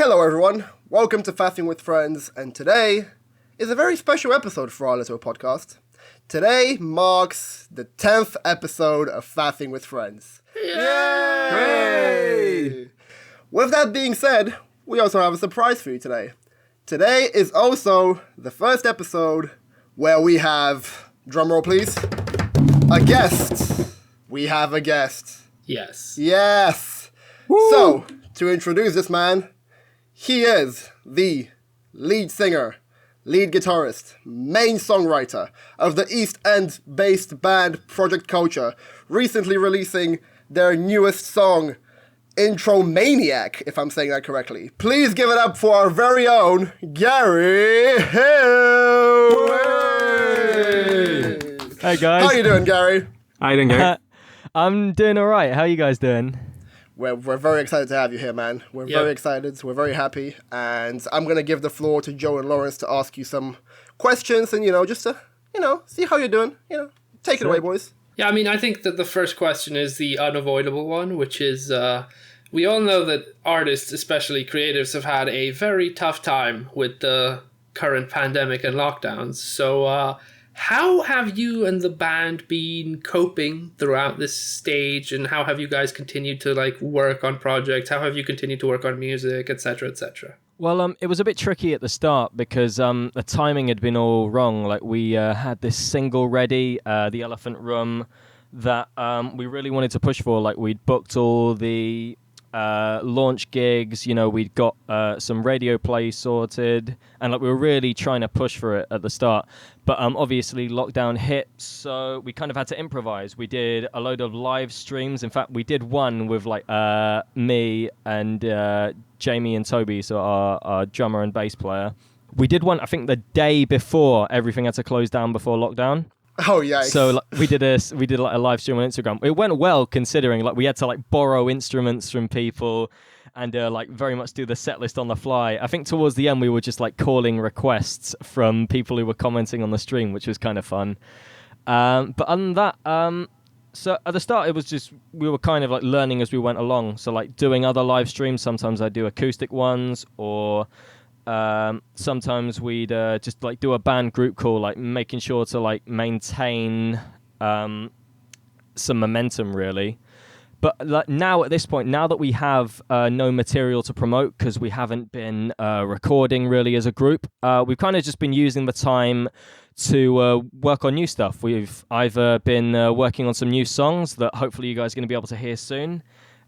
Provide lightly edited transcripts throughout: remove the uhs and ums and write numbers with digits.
Hello everyone, welcome to Faffing with Friends, and today is a very special episode for our little podcast. Today marks the 10th episode of Faffing with Friends. Yay! With that being said, we also have a surprise for you today. Today is also the first episode where we have, drumroll please, a guest. We have a guest. Yes. Yes! Woo! So, to introduce this man, he is the lead singer, lead guitarist, main songwriter of the East End-based band Project Culture, recently releasing their newest song, Intro Maniac, if I'm saying that correctly. Please give it up for our very own Gary Hill! Hey guys. How you doing, Gary? How you doing, Gary? I'm doing alright. How are you guys doing? We're very excited to have you here, man. We're very excited. We're very happy. And I'm going to give the floor to Joe and Lawrence to ask you some questions and, just to, see how you're doing. Take it away, boys. Yeah, I mean, I think that the first question is the unavoidable one, which is, we all know that artists, especially creatives, have had a very tough time with the current pandemic and lockdowns. So, how have you and the band been coping throughout this stage, and how have you guys continued to work on projects? How have you continued to work on music, etc., etc.? Well, it was a bit tricky at the start because the timing had been all wrong. We had this single ready, The Elephant Room, that we really wanted to push for. We'd booked all the launch gigs, we'd got some radio play sorted, and we were really trying to push for it at the start. But obviously lockdown hit, so we kind of had to improvise. We did a load of live streams. In fact, we did one with me and Jamie and Toby, so our drummer and bass player. We did one, I think, the day before everything had to close down before lockdown. Oh yeah. So we did a live stream on Instagram. It went well considering we had to borrow instruments from people and very much do the set list on the fly. I think towards the end we were just calling requests from people who were commenting on the stream, which was kind of fun. But other than that, so at the start it was just we were kind of learning as we went along. So doing other live streams. Sometimes I do acoustic ones, or sometimes we'd just do a band group call, making sure to maintain some momentum really. But now at this point, now that we have no material to promote because we haven't been recording really as a group, we've kind of just been using the time to work on new stuff. We've either been working on some new songs that hopefully you guys are going to be able to hear soon.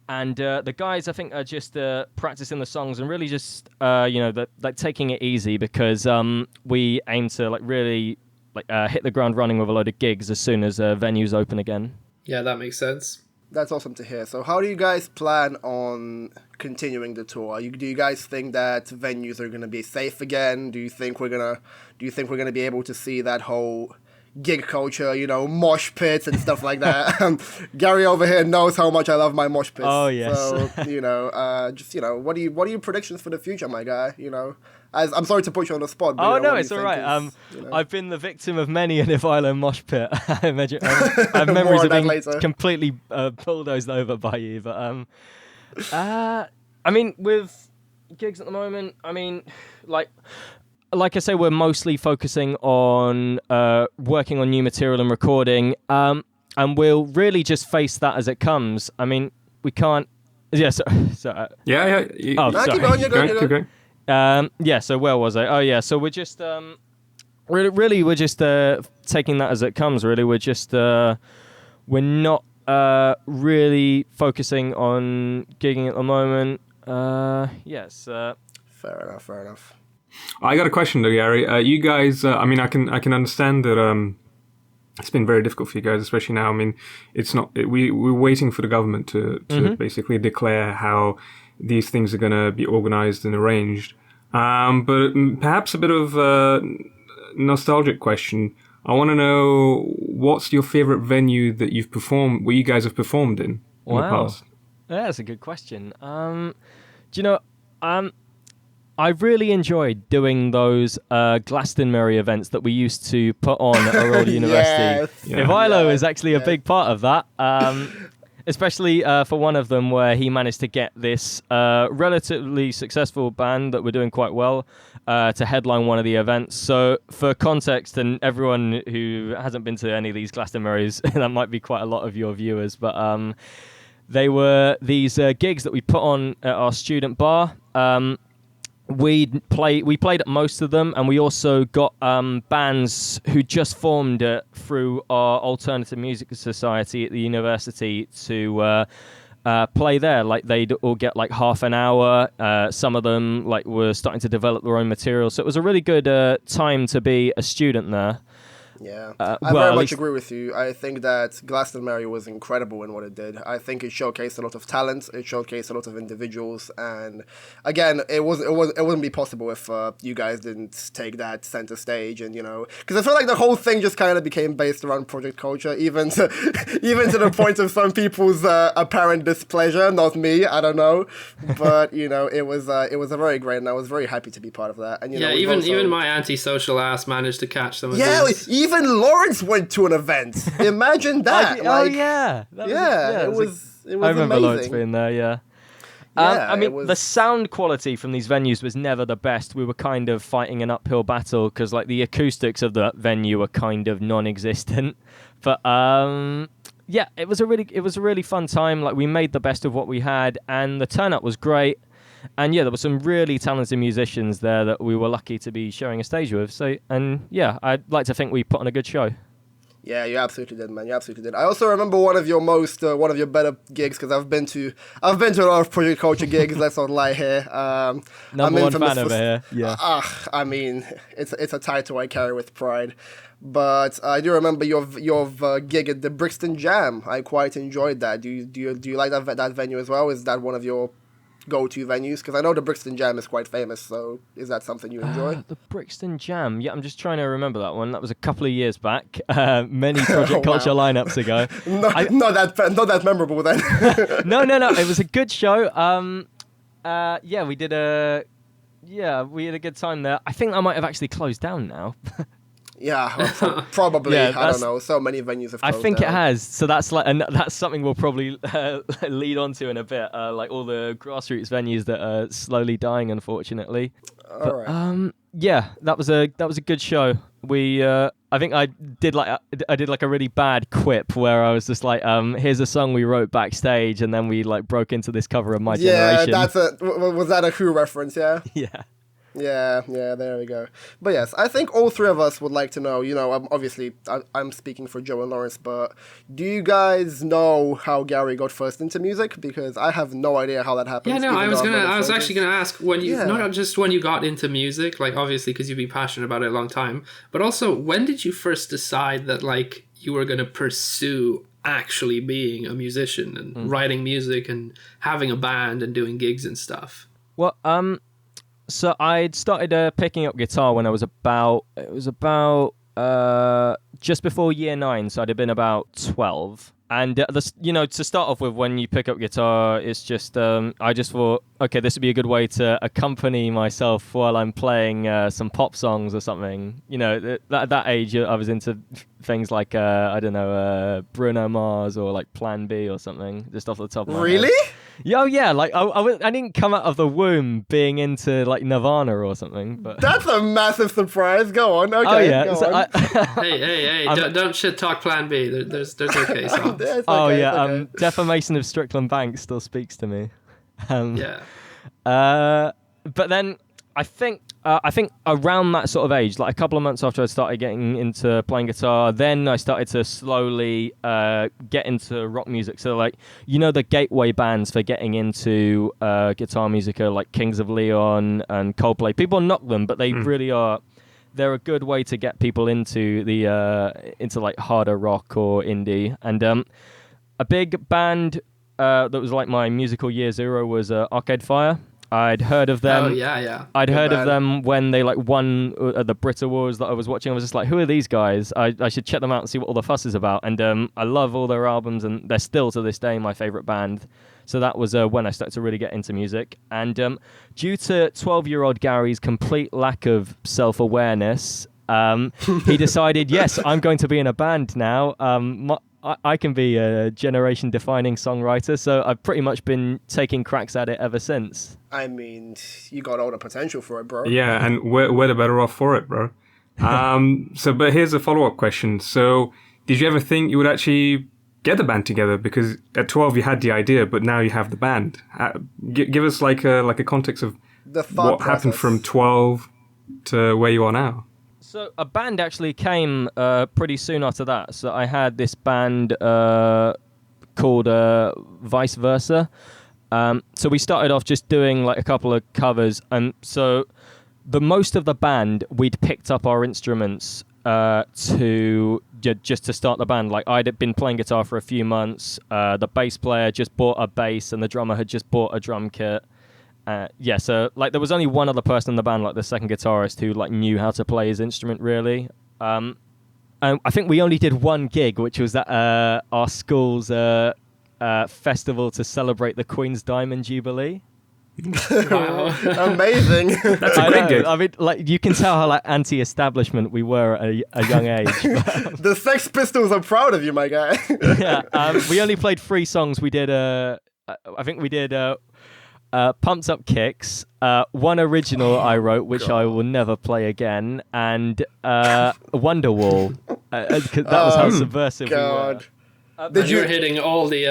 And the guys, I think, are just practicing the songs and really just, taking it easy because we aim to really hit the ground running with a load of gigs as soon as venues open again. Yeah, that makes sense. That's awesome to hear. So how do you guys plan on continuing the tour? Do you guys think that venues are going to be safe again? Do you think we're going to be able to see that whole gig culture, mosh pits and stuff like that? Gary over here knows how much I love my mosh pits. Oh yes. So, what are your predictions for the future, my guy? I'm sorry to put you on the spot. But, no, it's all right. I've been the victim of many an Ivaylo mosh pit. I imagine I have memories of being completely bulldozed over by you. But I mean, with gigs at the moment, I mean, like I say, we're mostly focusing on working on new material and recording, and we'll really just face that as it comes. I mean, we can't. Yeah. So. Sorry. Keep going. So where was I? Oh yeah, so we're just really we're just taking that as it comes. Really, we're just we're not really focusing on gigging at the moment. Yes. Fair enough. I got a question though, Gary. You guys, I mean, I can understand that it's been very difficult for you guys, especially now. I mean, it's not. We're waiting for the government to basically declare how these things are going to be organized and arranged. But perhaps a bit of a nostalgic question. I want to know, what's your favorite venue that you guys have performed in the past? Yeah, that's a good question. Do you know, I really enjoyed doing those Glastonbury events that we used to put on at our old university. Yes. Ivaylo is actually a big part of that. especially for one of them where he managed to get this relatively successful band that were doing quite well to headline one of the events. So for context, and everyone who hasn't been to any of these Glastonburys, that might be quite a lot of your viewers, but they were these gigs that we put on at our student bar. We played at most of them, and we also got bands who just formed through our alternative music society at the university to play there. Like they'd all get like half an hour. Some of them like were starting to develop their own material, so it was a really good time to be a student there. Yeah, I very much agree with you. I think that Glastonbury was incredible in what it did. I think it showcased a lot of talent. It showcased a lot of individuals, and again, it wouldn't be possible if you guys didn't take that center stage. And because I feel like the whole thing just kind of became based around project culture, even to the point of some people's apparent displeasure. Not me, I don't know, but it was a very great, and I was very happy to be part of that. And even my antisocial ass managed to catch some of these. Even Lawrence went to an event. Imagine that. It was I remember amazing. Lawrence being there, yeah. I mean, the sound quality from these venues was never the best. We were kind of fighting an uphill battle because like the acoustics of the venue were kind of non-existent. But it was a really fun time. Like we made the best of what we had, and the turnout was great. And there were some really talented musicians there that we were lucky to be sharing a stage with. So, I'd like to think we put on a good show. Yeah, you absolutely did, man. You absolutely did. I also remember one of your better gigs because I've been to a lot of project culture gigs. Let's not lie here. Number one fan over here. Yeah. I mean, it's a title I carry with pride. But I do remember your gig at the Brixton Jam. I quite enjoyed that. Do you like that venue as well? Is that one of your go-to venues? Because I know the Brixton Jam is quite famous, so is that something you enjoy? The Brixton Jam, I'm just trying to remember that one. That was a couple of years back, many project culture lineups ago. Not that memorable then. No, it was a good show. We had a good time there. I think I might have actually closed down now. Yeah, probably. I don't know. So many venues have closed I think down. it has. So that's that's something we'll probably lead on to in a bit. Like all the grassroots venues that are slowly dying, unfortunately. All right. That was a good show. I think I did like a really bad quip where I was just like, here's a song we wrote backstage, and then we like broke into this cover of My Generation. Yeah, was that a Who reference? Yeah. Yeah. Yeah, there we go. But yes, I think all three of us would like to know, obviously I'm speaking for Joe and Lawrence, but do you guys know how Gary got first into music? Because I have no idea how that happened. Yeah, no, I was actually going to ask not just when you got into music, like obviously because you've been passionate about it a long time, but also when did you first decide that like you were going to pursue actually being a musician and writing music and having a band and doing gigs and stuff? Well, so I'd started picking up guitar when I was about just before year 9, so I'd have been about 12. And to start off with, when you pick up guitar, it's just I just thought, okay, this would be a good way to accompany myself while I'm playing some pop songs or something. At that age, I was into things like Bruno Mars or like Plan B or something, just off the top of my head. Really? Yeah. Like I didn't come out of the womb being into like Nirvana or something. But that's a massive surprise. Go on. Okay. Oh yeah. Go on. Hey! Don't shit talk Plan B. There's okay songs. Okay. Defamation of Strickland Bank still speaks to me. But then I think around that sort of age, like a couple of months after I started getting into playing guitar, then I started to slowly get into rock music. So like, the gateway bands for getting into guitar music are like Kings of Leon and Coldplay. People knock them, but they really are. They're a good way to get people into into like harder rock or indie. And a big band that was like my musical year zero was Arcade Fire. I'd heard of them. Oh, yeah. I'd heard of them when they like won the Brit Awards that I was watching. I was just like, who are these guys? I should check them out and see what all the fuss is about. And I love all their albums, and they're still to this day my favorite band. So that was when I started to really get into music. And due to 12-year-old Gary's complete lack of self-awareness, he decided, yes, I'm going to be in a band now. I can be a generation-defining songwriter, so I've pretty much been taking cracks at it ever since. I mean, you got all the potential for it, bro. Yeah, and we're the better off for it, bro. But here's a follow-up question. So, did you ever think you would actually get the band together? Because at 12 you had the idea, but now you have the band. Give us like a context of The thought what happened process. from 12 to where you are now. So a band actually came pretty soon after that. So I had this band called Vice Versa. So we started off just doing like a couple of covers, and so the most of the band we'd picked up our instruments just to start the band. Like I'd been playing guitar for a few months. The bass player just bought a bass, and the drummer had just bought a drum kit. So like there was only one other person in the band, like the second guitarist, who like knew how to play his instrument really. And I think we only did one gig, which was at our school's festival to celebrate the Queen's Diamond Jubilee. Wow. Amazing. That's a great gig. I mean, like you can tell how like anti-establishment we were at a young age. The Sex Pistols are proud of you, my guy. We only played 3 songs. We did I think we did Pumped Up Kicks, one original I wrote, which I will never play again, and Wonderwall. That was how subversive God. we were. You're hitting all the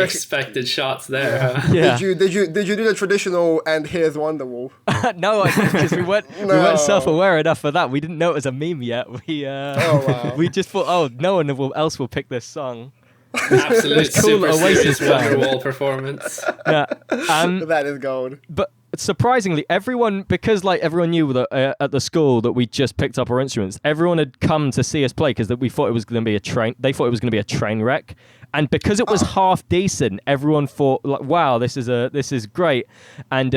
expected shots there. Huh? Yeah. Did you do the traditional "and here's Wonderwall"? No, because we weren't self-aware enough for that. We didn't know it was a meme yet. Wow. We just thought, no one else will pick this song. Absolute cool super Oasis serious band. Wonderwall performance. Yeah. That is gold. But surprisingly, because like everyone knew that at the school that we just picked up our instruments, everyone had come to see us play because we thought it was going to be a train. They thought it was going to be a train wreck, and because it was half decent, everyone thought like, "Wow, this is great." And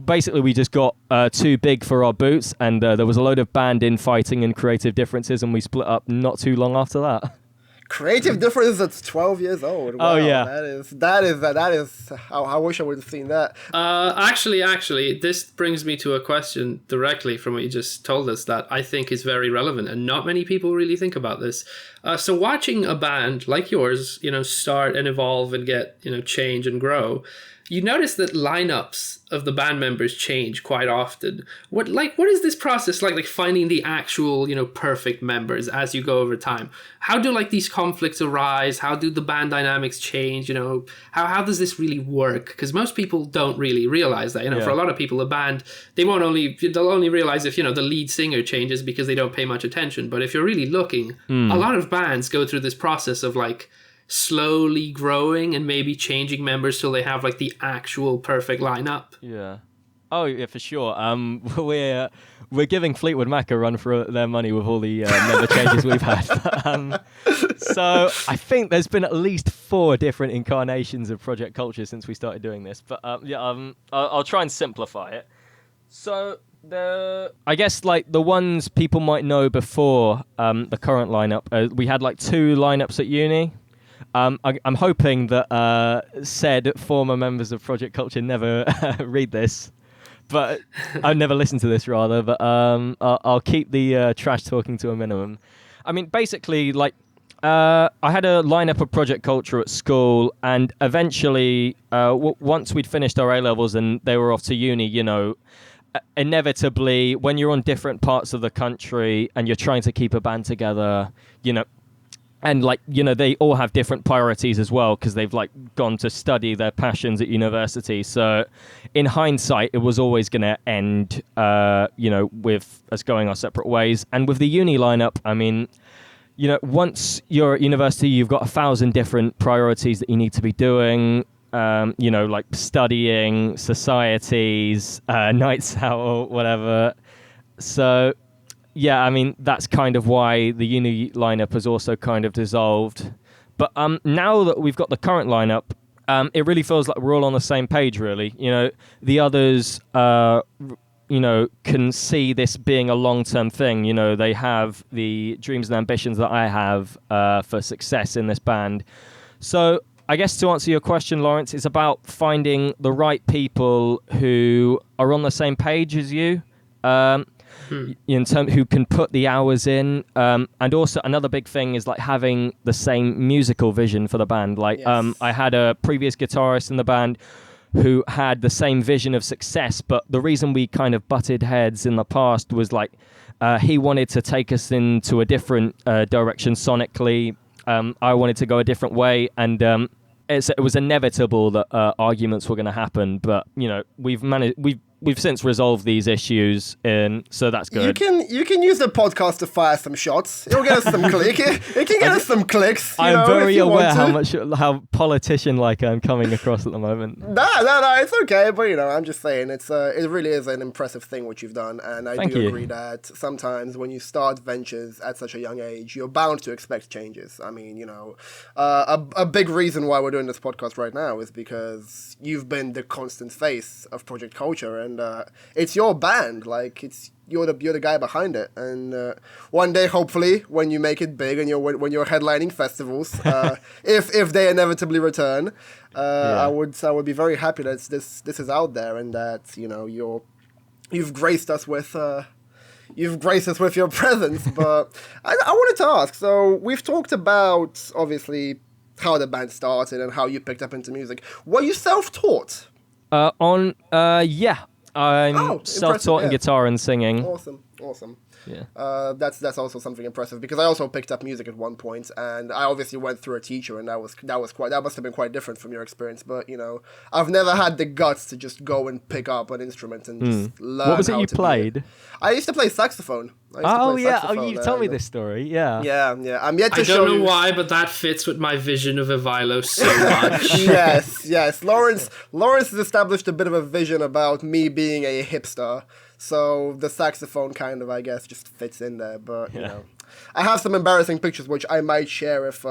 basically, we just got too big for our boots, and there was a load of band infighting and creative differences, and we split up not too long after that. Creative difference at 12 years old. Wow, Oh, yeah. That is. I wish I would have seen that. Actually, this brings me to a question directly from what you just told us that I think is very relevant, and not many people really think about this. So watching a band like yours, start and evolve and get, change and grow, you notice that lineups of the band members change quite often. What is this process like finding the actual, perfect members as you go over time? How do these conflicts arise? How do the band dynamics change? How does this really work? Because most people don't really realize that. For a lot of people, a band, they'll only realize if, the lead singer changes because they don't pay much attention. But if you're really looking, a lot of bands go through this process of slowly growing and maybe changing members till they have the actual perfect lineup. Yeah. Oh yeah, for sure. We're giving Fleetwood Mac a run for their money with all the member changes we've had. So I think there's been at least 4 different incarnations of Project Culture since we started doing this. But I'll try and simplify it. So I guess the ones people might know before the current lineup, we had 2 lineups at uni. I'm hoping that said former members of Project Culture never read this, but I've never listened to this rather. But I'll keep the trash talking to a minimum. I mean, basically, I had a lineup of Project Culture at school, and eventually, once we'd finished our A-levels and they were off to uni, inevitably, when you're on different parts of the country and you're trying to keep a band together, and they all have different priorities as well because they've gone to study their passions at university. So in hindsight, it was always going to end, with us going our separate ways. And with the uni lineup, I mean, once you're at university, you've got 1,000 different priorities that you need to be doing. Studying, societies, nights out or whatever. So yeah, I mean, that's kind of why the uni lineup has also kind of dissolved. But now that we've got the current lineup, it really feels like we're all on the same page, really. The others, can see this being a long-term thing. They have the dreams and ambitions that I have for success in this band. So I guess to answer your question, Lawrence, it's about finding the right people who are on the same page as you. who can put the hours in. And also another big thing is like having the same musical vision for the band. Like I had a previous guitarist in the band who had the same vision of success, but the reason we kind of butted heads in the past was like he wanted to take us into a different direction sonically. I wanted to go a different way, and it was inevitable that arguments were going to happen. But we've since resolved these issues, and so that's good. You can use the podcast to fire some shots. It'll get us some click. It can get us some clicks. I'm very aware how politician-like I'm coming across at the moment. No, it's okay. But I'm just saying it really is an impressive thing what you've done, and I do agree that sometimes when you start ventures at such a young age, you're bound to expect changes. I mean, a big reason why we're doing this podcast right now is because you've been the constant face of Project Culture, and it's your band. Like you're the guy behind it. And one day, hopefully, when you make it big and when you're headlining festivals, if they inevitably return, I would be very happy that this is out there, and that you've graced us with your presence. But I wanted to ask. So we've talked about obviously how the band started and how you picked up into music. Were you self-taught? I'm self-taught in guitar and singing. Awesome. Yeah. That's also something impressive, because I also picked up music at one point, and I obviously went through a teacher, and that must have been quite different from your experience. But I've never had the guts to just go and pick up an instrument and just learn. What was it you played? I used to play saxophone. You've told me this story. Yeah. I'm yet to show you. I don't know why, but that fits with my vision of Ivaylo so much. Yes. Lawrence has established a bit of a vision about me being a hipster. So the saxophone kind of, I guess, just fits in there. But, I have some embarrassing pictures which I might share if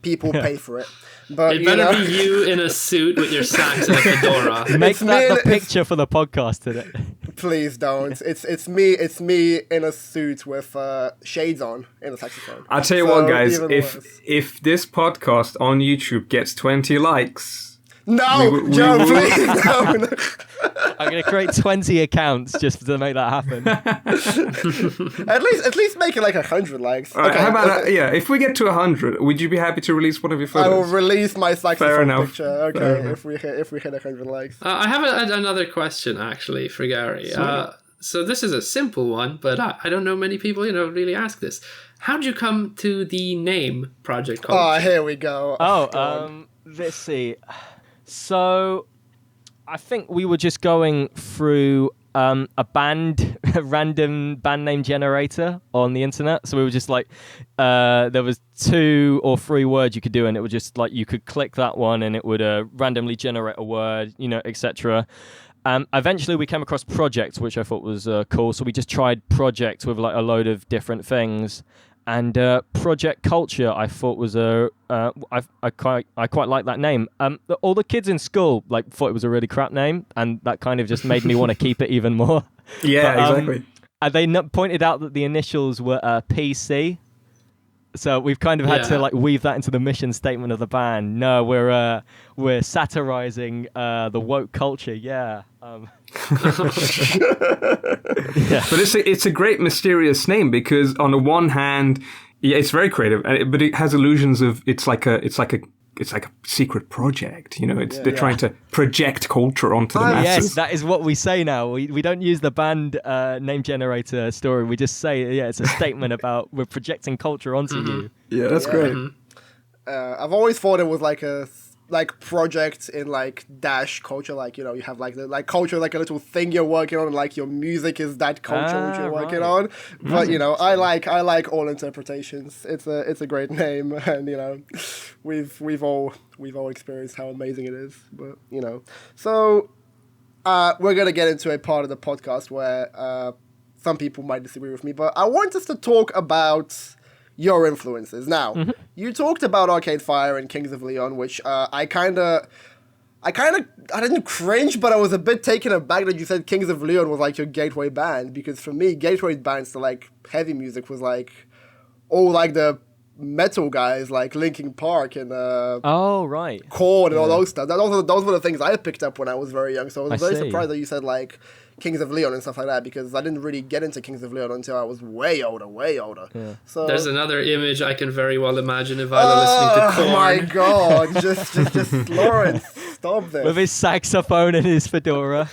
people pay for it. But it better be you in a suit with your sax and a fedora. Make that the picture for the podcast today. Please don't. It's me in a suit with shades on in a saxophone. I'll tell you what, guys. If this podcast on YouTube gets 20 likes... No, Joe, please don't. I'm going to create 20 accounts just to make that happen. At least make it like 100 likes. Right, how about if we get to 100, would you be happy to release one of your photos? I will release my saxophone picture. Okay, if we hit 100 likes. I have another question actually for Gary. So this is a simple one, but I don't know many people really ask this. How did you come to the name Project Culture? Oh, here we go. Let's see. So, I think we were just going through a random band name generator on the internet. So we were just like, there was 2 or 3 words you could do, and it would just like, you could click that one and it would randomly generate a word, etc. Eventually we came across Project, which I thought was cool. So we just tried Project with like a load of different things. And Project Culture, I thought was I quite like that name. All the kids in school thought it was a really crap name, and that kind of just made me want to keep it even more. Yeah, exactly. And they pointed out that the initials were PC, so we've kind of had to weave that into the mission statement of the band. No, we're satirizing the woke culture. Yeah. But it's a great mysterious name, because on the one hand, it's very creative, but it has illusions of it's like a secret project. They're trying to project culture onto the masses. Yes, that is what we say now. We don't use the band name generator story. We just say it's a statement about we're projecting culture onto you. Yeah, that's great. I've always thought it was like a project in dash culture, you have the culture, like a little thing you're working on, and your music is that culture which you're working on. But I like all interpretations. It's a great name, and we've all experienced how amazing it is. But so we're gonna get into a part of the podcast where some people might disagree with me, but I want us to talk about your influences. Now, you talked about Arcade Fire and Kings of Leon, which I didn't cringe, but I was a bit taken aback that you said Kings of Leon was your gateway band, because for me, gateway bands to heavy music was all the metal guys like Linkin Park and Korn and all those stuff. Those were the things I picked up when I was very young. So I was very surprised that you said Kings of Leon and stuff like that, because I didn't really get into Kings of Leon until I was way older. Yeah. So There's another image I can very well imagine Ivaylo listening to Korn. Oh my god! just Lawrence, stop this. With his saxophone and his fedora.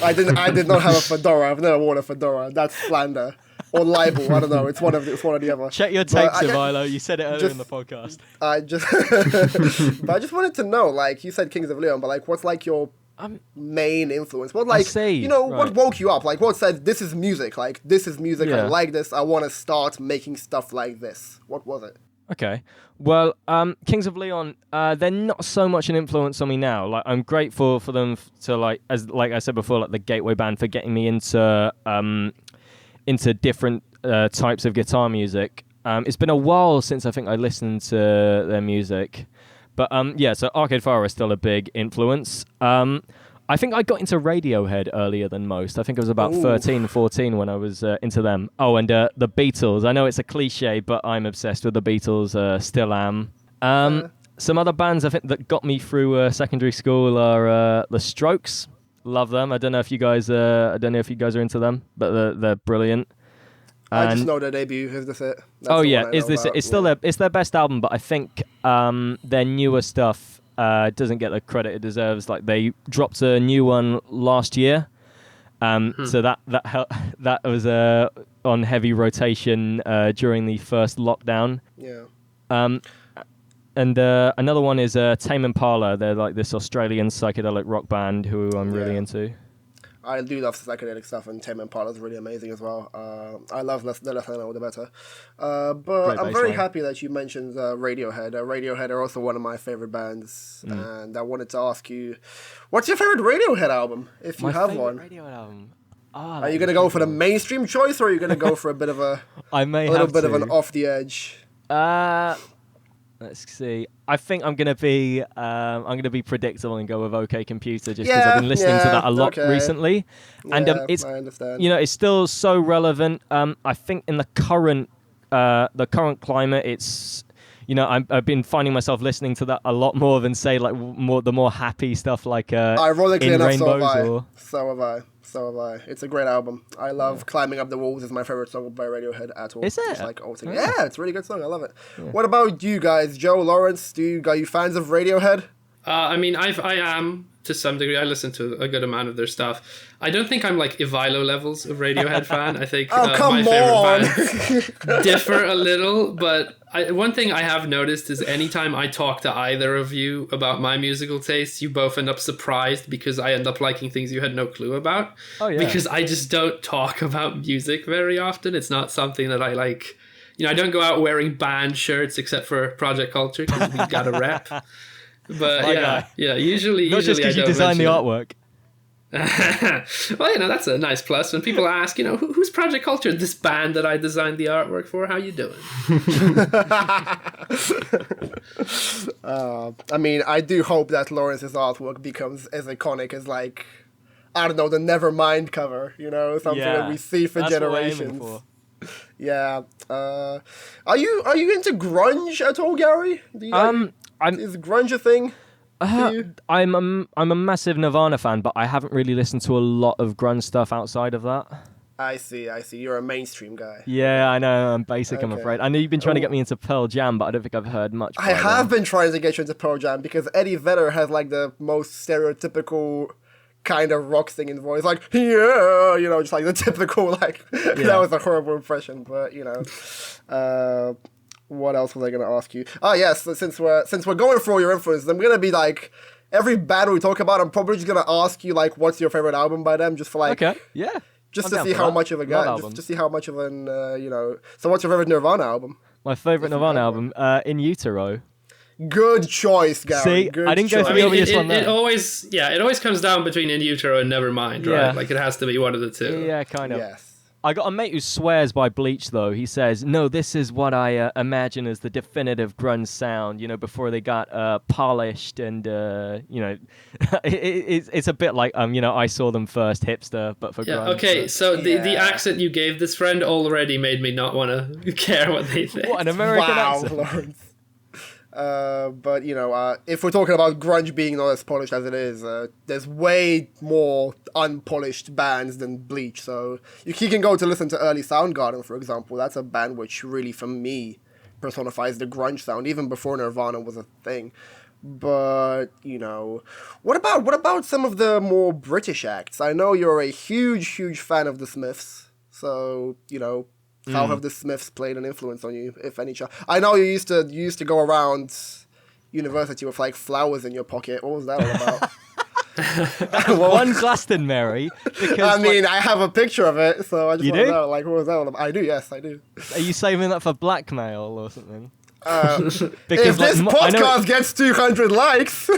I did not have a fedora. I've never worn a fedora. That's slander or libel. I don't know. It's one of the other. Check your tapes, Ivaylo. You said it earlier in the podcast. But I just wanted to know, like you said, Kings of Leon, but like, what's like your main influence? What I see, what woke you up? Like, what said this is music? Like, this is music. Yeah. I like this. I want to start making stuff like this. What was it? Okay. Well, Kings of Leon, they're not so much an influence on me now. Like, I'm grateful for them to like I said before, like the gateway band for getting me into different types of guitar music. It's been a while since I think I listened to their music. But so Arcade Fire is still a big influence. I think I got into Radiohead earlier than most. I think I was about 13, 14 when I was into them. Oh, and the Beatles. I know it's a cliche, but I'm obsessed with the Beatles, still am. Some other bands I think that got me through secondary school are The Strokes. Love them. I don't know if you guys are into them, but they're brilliant. I just know their debut. Is this it? That's Is this it? It's still their best album, but I think their newer stuff doesn't get the credit it deserves. Like they dropped a new one last year, so that was on heavy rotation during the first lockdown. Yeah. And another one is Tame Impala. They're like this Australian psychedelic rock band who I'm really into. I do love psychedelic stuff, and Tame Impala is really amazing as well. I love the less I know, the better. But I'm very happy that you mentioned Radiohead. Radiohead are also one of my favorite bands, and I wanted to ask you, what's your favorite Radiohead album, if you have one? Radiohead album. Are you going to go for the mainstream choice, or are you going to go for a bit of a bit of an off the edge? Let's see. I think I'm gonna be predictable and go with OK Computer just because I've been listening to that a lot recently, and it's I understand. it's still so relevant. I think in the current climate, it's I've been finding myself listening to that a lot more than say like the more happy stuff like ironically In enough, Rainbows so have I. It's a great album. I love Climbing Up the Walls. Is my favorite song by Radiohead at all. Is it? It's like yeah, it's a really good song. I love it. Yeah. What about you guys, Joe, Lawrence? Are you fans of Radiohead? I mean, I am to some degree. I listen to a good amount of their stuff. I don't think I'm like Ivaylo levels of Radiohead fan. I think my favorite bands differ a little, but one thing I have noticed is anytime I talk to either of you about my musical tastes, you both end up surprised because I end up liking things you had no clue about. Oh, yeah. Because I just don't talk about music very often. It's not something that I like. I don't go out wearing band shirts except for Project Culture because we got a rep. But usually not just because you design the artwork. Well, that's a nice plus. When people ask, who's Project Culture? This band that I designed the artwork for. How you doing? I mean, I do hope that Lawrence's artwork becomes as iconic as like, I don't know, the Nevermind cover. Something that we see for generations. What we're aiming for. Yeah. Are you into grunge at all, Gary? Is grunge a thing? I'm a massive Nirvana fan, but I haven't really listened to a lot of grunge stuff outside of that. I see. You're a mainstream guy. Yeah, I know. I'm basic, I'm afraid. I know you've been trying to get me into Pearl Jam, but I don't think I've heard much. I have been trying to get you into Pearl Jam because Eddie Vedder has like the most stereotypical kind of rock singing voice, like just like the typical that was a horrible impression, but what else was I going to ask you? Oh yes, since we're going through all your influences, I'm going to be like, every band we talk about, I'm probably just going to ask you like, what's your favorite album by them, just for like, just to see how much of a guy, just to see how much of an So what's your favorite Nirvana album? My favorite Nirvana album, In Utero. Good choice, Gary. See, I didn't go for the obvious one there. It always comes down between In Utero and Nevermind, right? Like it has to be one of the two. Yeah, kind of. Yes. I got a mate who swears by Bleach, though. He says, no, this is what I imagine as the definitive grunge sound, before they got polished and, it's a bit like, I saw them first, hipster, but for grunge. Okay, so the accent you gave this friend already made me not want to care what they think. What, an American accent? Lawrence. But if we're talking about grunge being not as polished as it is, there's way more unpolished bands than Bleach. So you can go to listen to early Soundgarden, for example. That's a band which really, for me, personifies the grunge sound, even before Nirvana was a thing. But what about some of the more British acts? I know you're a huge fan of the Smiths, so how have the Smiths played an influence on you, if any? I know you used to go around university with like flowers in your pocket. What was that all about? One Glastonbury. Because I have a picture of it, so I just You want to do? know, what was that all about? I do, yes, I do. Are you saving that for blackmail or something? If Because this podcast gets 200 likes,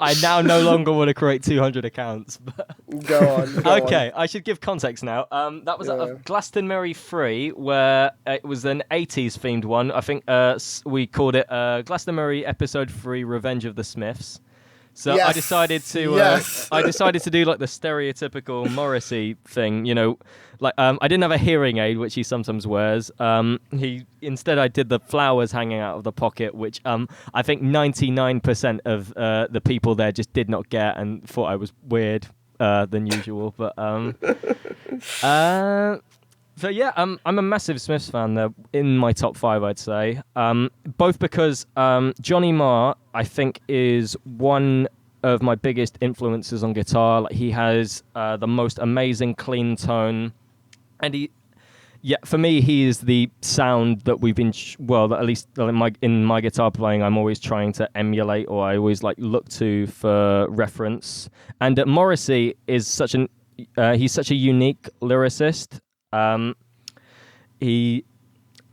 I now no longer want to create 200 accounts. But go on. okay, I should give context now. That was a Glastonbury 3, where it was an 80s themed one. I think we called it Glastonbury Episode 3: Revenge of the Smiths. So Yes. I decided to do like the stereotypical Morrissey thing, I didn't have a hearing aid, which he sometimes wears. Instead I did the flowers hanging out of the pocket, which I think 99% of the people there just did not get and thought I was weird than usual. But so yeah, I'm a massive Smiths fan. They're in my top 5, I'd say. Both because Johnny Marr, I think, is one of my biggest influences on guitar. Like, he has the most amazing clean tone, and for me, he is the sound that we've been that at least in my guitar playing, I'm always trying to emulate, or I always look to for reference. And Morrissey is he's such a unique lyricist.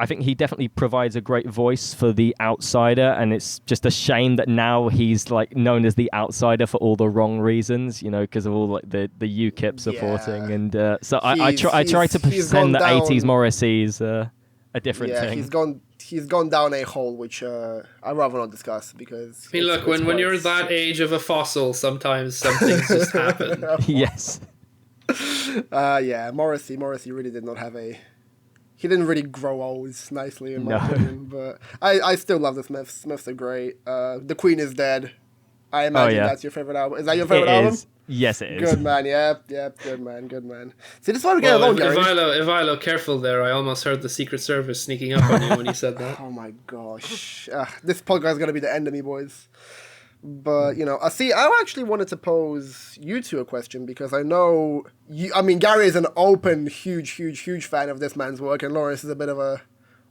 I think he definitely provides a great voice for the outsider, and it's just a shame that now he's known as the outsider for all the wrong reasons, because of all the UKIP supporting, and so I try to pretend that 80s Morrissey's a different thing. He's gone down a hole which I'd rather not discuss, because look, when you're that age of a fossil, sometimes some things just happen. Yes. Morrissey really did not have he didn't really grow old nicely, in my opinion, but I still love the Smiths. Smiths are great. The Queen is Dead. I imagine that's your favorite album. Is that your favorite album? Yes, it is. Good man, yeah, good man. See, this is why we get along, Gary. Ivaylo, careful there. I almost heard the Secret Service sneaking up on you when you said that. Oh my gosh. This podcast is going to be the end of me, boys. But, see, I actually wanted to pose you two a question, because I know, Gary is an open, huge fan of this man's work, and Lawrence is a bit of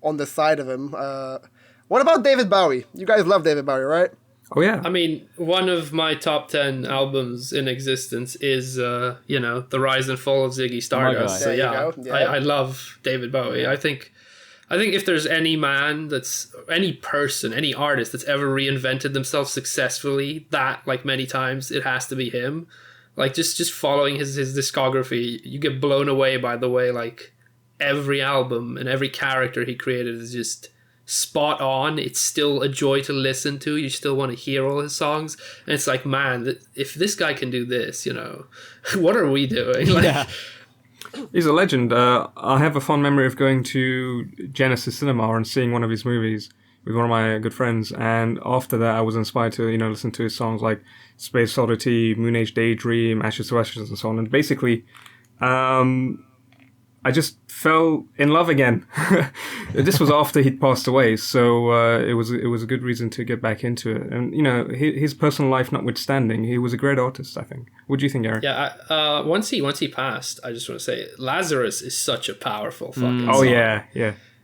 on the side of him. What about David Bowie? You guys love David Bowie, right? Oh, yeah. One of my top 10 albums in existence is, The Rise and Fall of Ziggy Stardust. So, I love David Bowie. I think if there's any person, any artist that's ever reinvented themselves successfully many times, it has to be him. Just following his discography, you get blown away by the way every album and every character he created is just spot on. It's still a joy to listen to. You still want to hear all his songs, and it's man, if this guy can do this, what are we doing? He's a legend. I have a fond memory of going to Genesis Cinema and seeing one of his movies with one of my good friends, and after that I was inspired to listen to his songs like Space Oddity, Moon Age Daydream, Ashes to Ashes, and so on. And basically I just fell in love again. This was after he'd passed away, so it was a good reason to get back into it. And his personal life notwithstanding, he was a great artist, I think. What do you think, Eric? Yeah, once he passed, I just want to say Lazarus is such a powerful fucking song. Oh yeah.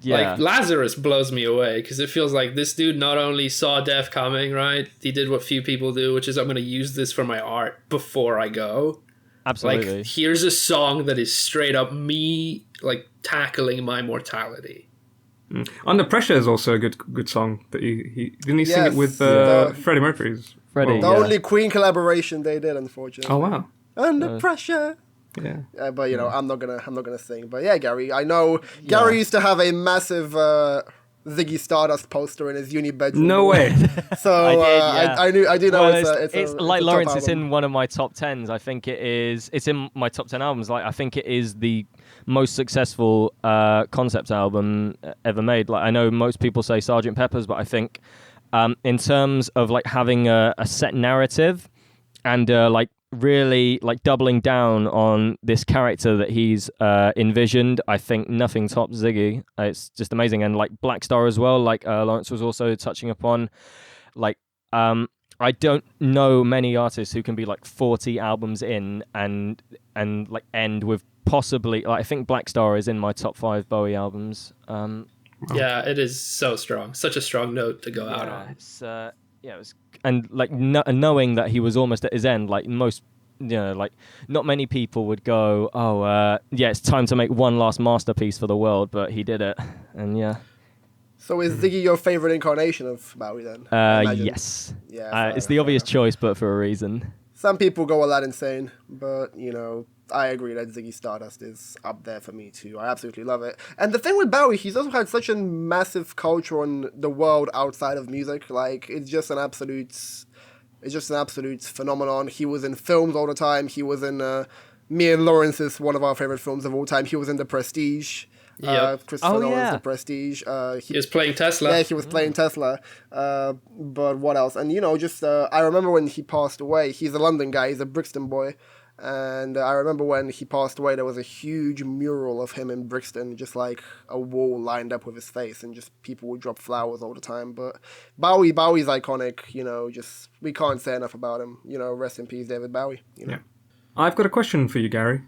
Lazarus blows me away, because it feels like this dude not only saw death coming, right? He did what few people do, which is, I'm going to use this for my art before I go. Absolutely. Here's a song that is straight up me tackling my mortality. Under Pressure is also a good song that he didn't he sing it with Freddie Mercury's. Freddie, the only Queen collaboration they did, unfortunately. Oh wow. Under Pressure. Yeah. But I'm not gonna sing. But yeah, Gary, I know Gary used to have a massive Ziggy Stardust poster in his uni bedroom. No way. So I do know Well, it's like a Lawrence. top It's album. in one of my top tens. I think it is. It's in my top 10 albums. Like I think it is the most successful concept album ever made. Like I know most people say Sgt. Pepper's, but I think in terms of like having a set narrative and like really like doubling down on this character that he's envisioned, I think nothing tops Ziggy. It's just amazing. And like Black Star as well, like Lawrence was also touching upon, like I don't know many artists who can be like 40 albums in and like end with possibly, like, I think Black Star is in my top 5 Bowie albums. Yeah, it is so strong. Such a strong note to go out on. It's it was, and like knowing that he was almost at his end, like most, like not many people would go, yeah, it's time to make one last masterpiece for the world, but he did it, and yeah. So is Ziggy your favorite incarnation of Bowie then? I imagine? Yes. Yeah, It's the obvious choice, but for a reason. Some people go a lot insane, but I agree that Ziggy Stardust is up there for me too. I absolutely love it. And the thing with Bowie, he's also had such a massive culture on the world outside of music. Like it's just an absolute phenomenon. He was in films all the time. He was in me and Lawrence's one of our favorite films of all time. He was in The Prestige. Yep. Christopher Nolan's The Prestige. He was playing Tesla. Yeah, he was playing Tesla. But what else? And I remember when he passed away. He's a London guy. He's a Brixton boy. And I remember when he passed away, there was a huge mural of him in Brixton, just like a wall lined up with his face, and just people would drop flowers all the time. But Bowie's iconic, just we can't say enough about him. Rest in peace, David Bowie. Yeah. I've got a question for you, Gary.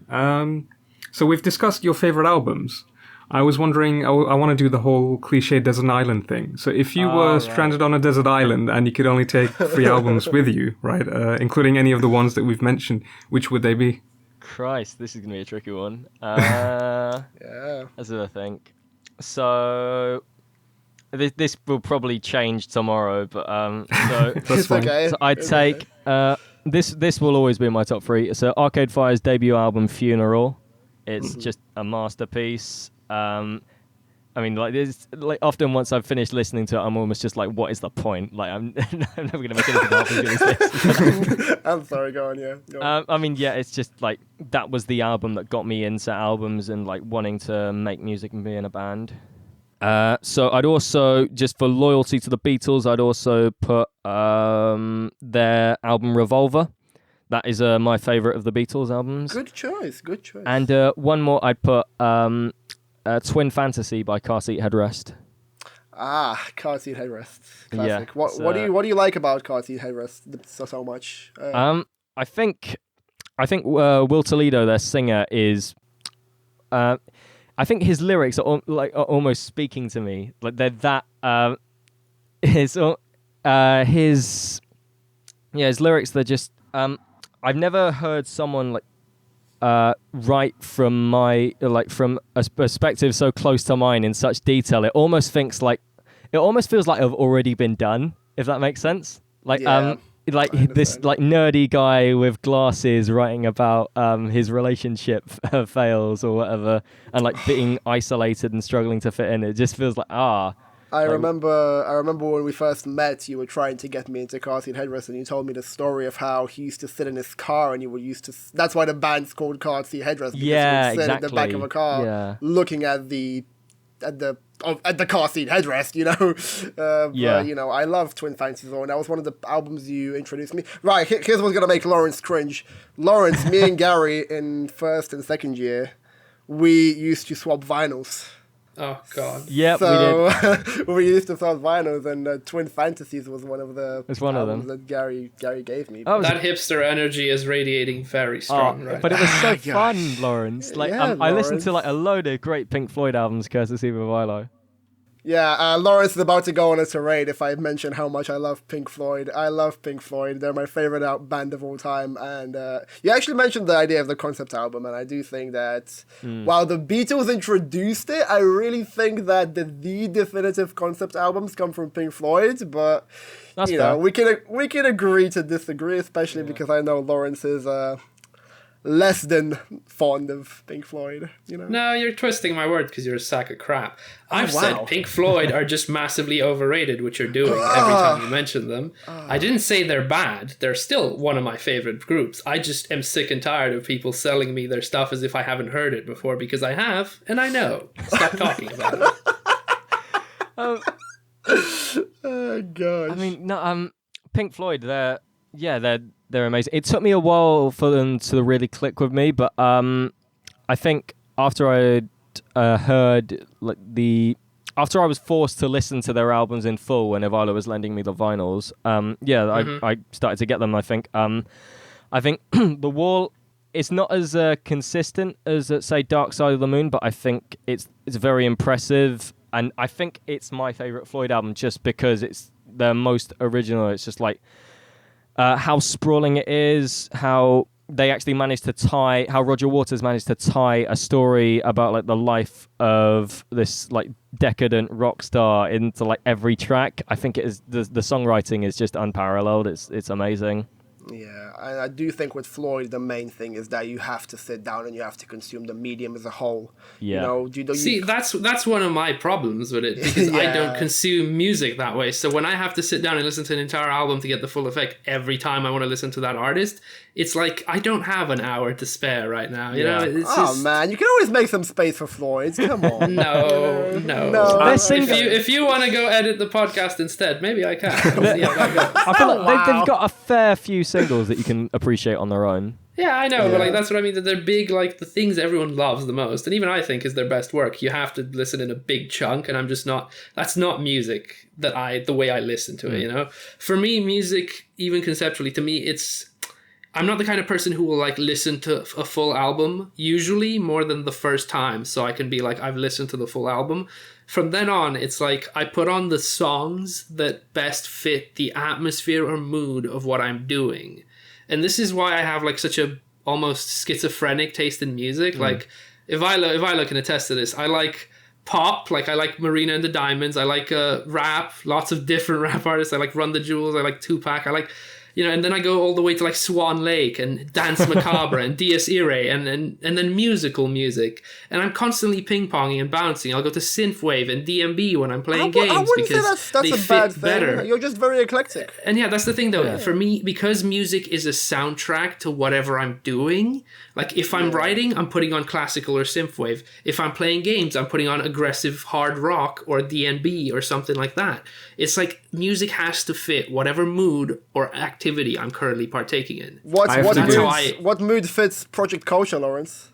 So we've discussed your favorite albums. I was wondering, I want to do the whole cliche desert island thing. So if you were stranded on a desert island and you could only take 3 albums with you, right, including any of the ones that we've mentioned, which would they be? Christ, this is going to be a tricky one. Yeah. That's what I think. So this will probably change tomorrow, but so It's okay. So I'd take this will always be in my top 3. So Arcade Fire's debut album Funeral. It's just a masterpiece. I mean, like, there's like often once I've finished listening to it, I'm almost just like, what is the point? Like, I'm never going to make anything half as good as this. I'm sorry, go on, yeah. Go on. I mean, yeah, it's just like that was the album that got me into albums and like wanting to make music and be in a band. So I'd also, just for loyalty to the Beatles, I'd also put their album Revolver. That is my favourite of the Beatles albums. Good choice. And one more, I'd put Twin Fantasy by Car Seat Headrest. Car Seat Headrest. Classic. Yeah, what do you like about Car Seat Headrest so much? I think Will Toledo, their singer, is. I think his lyrics are almost speaking to me. Like they're that. His lyrics. They're just. I've never heard someone write from a perspective so close to mine in such detail. It almost feels like I've already been done, if that makes sense. This nerdy guy with glasses writing about his relationship fails or whatever, and like being isolated and struggling to fit in. It just feels like I remember when we first met, you were trying to get me into Car Seat Headrest, and you told me the story of how he used to sit in his car, and that's why the band's called Car Seat Headrest, because he would sit in the back of a car, looking at the car seat headrest, But, I love Twin Fantasy Zone. That was one of the albums you introduced me. Right, here's what's gonna make Lawrence cringe. Lawrence, me and Gary in first and second year, we used to swap vinyls. Oh God! Yeah, so, we did. we used to swap vinyls, and Twin Fantasies was one of the albums that Gary gave me. Oh, that hipster energy is radiating very strong, right? But it was so fun, Lawrence. Like, I listened to like a load of great Pink Floyd albums, courtesy of Ivaylo. Yeah, Lawrence is about to go on a tirade if I mention how much I love Pink Floyd. I love Pink Floyd. They're my favorite band of all time. And you actually mentioned the idea of the concept album, and I do think that while the Beatles introduced it, I really think that the definitive concept albums come from Pink Floyd. But we can agree to disagree, especially because I know Lawrence is less than fond of Pink Floyd, you know? No, you're twisting my word because you're a sack of crap. I've wow. said Pink Floyd are just massively overrated, which you're doing every time you mention them. I didn't say they're bad. They're still one of my favorite groups. I just am sick and tired of people selling me their stuff as if I haven't heard it before, because I have, and I know. Stop talking about it. Oh, gosh. I mean, no, Pink Floyd, they're amazing. It took me a while for them to really click with me, but I think after I heard after I was forced to listen to their albums in full when Ivaylo was lending me the vinyls, I started to get them. I think The Wall is not as consistent as say Dark Side of the Moon, but I think it's very impressive, and I think it's my favorite Floyd album just because it's the most original. It's just like how sprawling it is, how they actually managed to tie, how Roger Waters managed to tie a story about like the life of this like decadent rock star into like every track. I think it is the songwriting is just unparalleled. It's amazing. Yeah, I do think with Floyd, the main thing is that you have to sit down and you have to consume the medium as a whole. Yeah. You know, See, that's one of my problems with it, because I don't consume music that way. So when I have to sit down and listen to an entire album to get the full effect every time I want to listen to that artist, it's like I don't have an hour to spare right now. You know, it's man, you can always make some space for Floyd. Come on. No. If you want to go edit the podcast instead, maybe I can. We'll see how that goes. I feel like they've got a fair few singles that you can appreciate on their own. Yeah, I know, but like that's what I mean. That they're big, like the things everyone loves the most, and even I think is their best work. You have to listen in a big chunk, and I'm just not. That's not music the way I listen to it. You know, for me, music, even conceptually, to me, I'm not the kind of person who will like listen to a full album usually more than the first time, so I can be like, I've listened to the full album. From then on, it's like I put on the songs that best fit the atmosphere or mood of what I'm doing. And this is why I have like such a almost schizophrenic taste in music. Like Ivaylo can attest to this. I like pop, like I like Marina and the Diamonds. I like rap, lots of different rap artists. I like Run the Jewels. I like Tupac. I like, you know, and then I go all the way to like Swan Lake and Dance Macabre and Dies Irae and then musical music. And I'm constantly ping-ponging and bouncing. I'll go to synthwave and DMB when I'm playing games because that's they a fit bad thing. better. You're just very eclectic. And yeah, that's the thing though. For me, because music is a soundtrack to whatever I'm doing, like if I'm writing, I'm putting on classical or synthwave. If I'm playing games, I'm putting on aggressive hard rock or DNB or something like that. It's like music has to fit whatever mood or activity I'm currently partaking in. What mood fits Project Culture, Lawrence?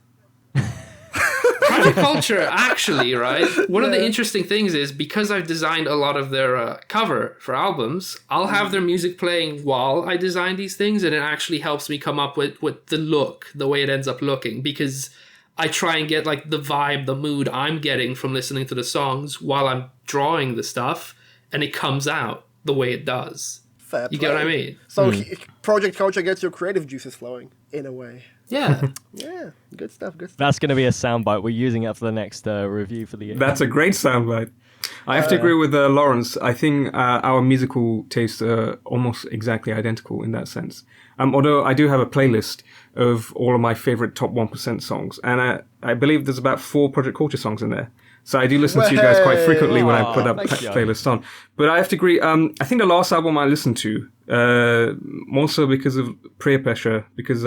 Project Culture, actually, right? One of the interesting things is because I've designed a lot of their cover for albums, I'll have their music playing while I design these things, and it actually helps me come up with the look, the way it ends up looking, because I try and get like the vibe, the mood I'm getting from listening to the songs while I'm drawing the stuff, and it comes out the way it does. Fair You play. get what I mean? So Project Culture gets your creative juices flowing, in a way. Yeah. Yeah, good stuff. That's going to be a soundbite. We're using it for the next review for the year. That's a great soundbite. I have to agree with Lawrence. I think our musical tastes are almost exactly identical in that sense. Although I do have a playlist of all of my favorite top 1% songs, and I believe there's about 4 Project Culture songs in there. So I do listen to you guys quite frequently when I put up playlists on. But I have to agree, I think the last album I listened to, more so because of peer pressure, because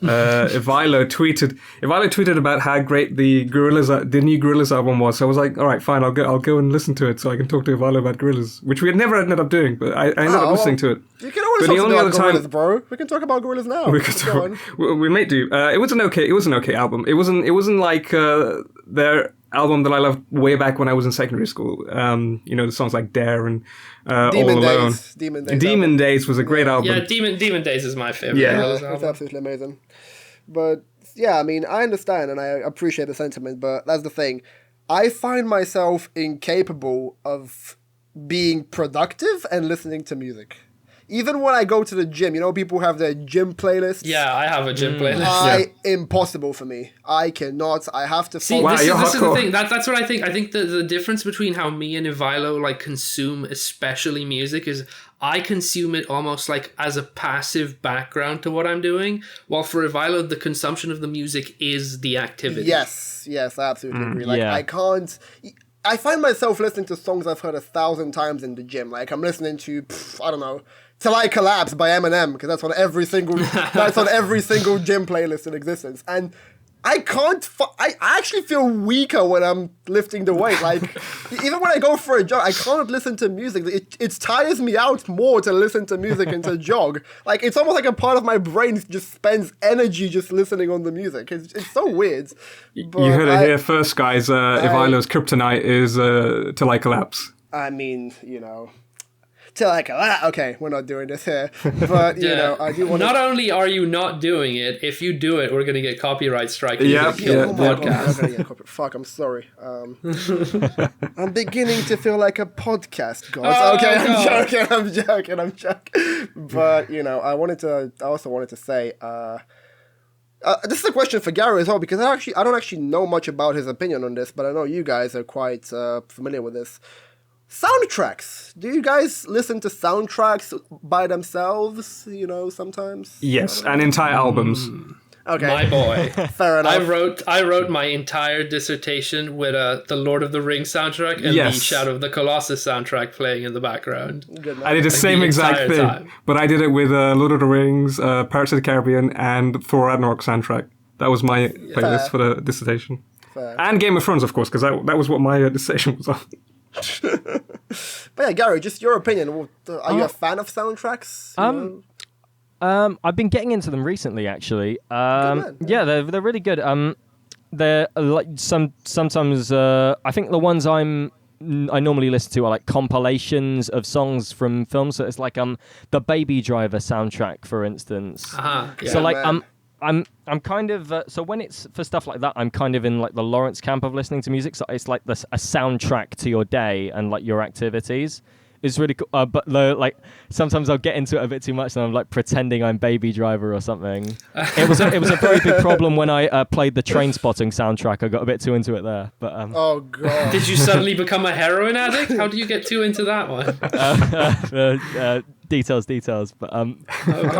Ivaylo tweeted about how great the new Gorillaz album was. So I was like, all right, fine, I'll go and listen to it so I can talk to Ivaylo about Gorillaz, which we had never ended up doing, but I ended up listening to it. You can always talk about Gorillaz, bro. We can talk about Gorillaz now. We may do. It was an okay album. It wasn't like their album that I loved way back when I was in secondary school. You know, the songs like Dare and All Alone. Demon Days was a great album. Yeah, Demon Days is my favorite. Yeah, it's absolutely amazing. But yeah, I mean, I understand and I appreciate the sentiment, but that's the thing. I find myself incapable of being productive and listening to music. Even when I go to the gym, you know, people have their gym playlists. Yeah, I have a gym playlist. Impossible for me. I cannot. I have to follow. See, this is the thing. That's what I think. I think the difference between how me and Ivaylo like consume, especially music, is I consume it almost like as a passive background to what I'm doing, while for Ivaylo, the consumption of the music is the activity. Yes, I absolutely agree. Like, yeah. I find myself listening to songs I've heard 1,000 times in the gym. Like, I'm listening to, I don't know, Till I Collapse by Eminem, because that's on every single gym playlist in existence. And I actually feel weaker when I'm lifting the weight. Like, even when I go for a jog, I can't listen to music. It tires me out more to listen to music and to jog. Like, it's almost like a part of my brain just spends energy just listening on the music. It's so weird. But you heard it here first, guys. Ivaylo's kryptonite is Till I Collapse. I mean, Till I Collapse. Okay, we're not doing this here. But, I do want to... Not only are you not doing it, if you do it, we're going to get copyright strike. Podcast. Fuck, I'm sorry. I'm beginning to feel like a podcast god. I'm joking. But, I also wanted to say... this is a question for Gary as well, because I don't actually know much about his opinion on this, but I know you guys are quite familiar with this. Soundtracks. Do you guys listen to soundtracks by themselves, sometimes? Yes, and entire albums. Okay. My boy. Fair enough. I wrote my entire dissertation with the Lord of the Rings soundtrack and the Shadow of the Colossus soundtrack playing in the background. I did the same exact thing, time. But I did it with Lord of the Rings, Pirates of the Caribbean, and Thor Ragnarok soundtrack. That was my playlist for the dissertation. Fair. And Game of Thrones, of course, because that was what my dissertation was on. But yeah, Gary, just your opinion. Are you a fan of soundtracks? I've been getting into them recently, actually. Yeah, they're really good. They're like sometimes. I think the ones I normally listen to are like compilations of songs from films. So it's like the Baby Driver soundtrack, for instance. So like I'm kind of so when it's for stuff like that, I'm kind of in like the Lawrence camp of listening to music. So it's like a soundtrack to your day and like your activities. It's really cool, but like sometimes I'll get into it a bit too much, and I'm like pretending I'm Baby Driver or something. It was a very big problem when I played the Trainspotting soundtrack. I got a bit too into it there, but oh god! Did you suddenly become a heroin addict? How do you get too into that one? Details, but oh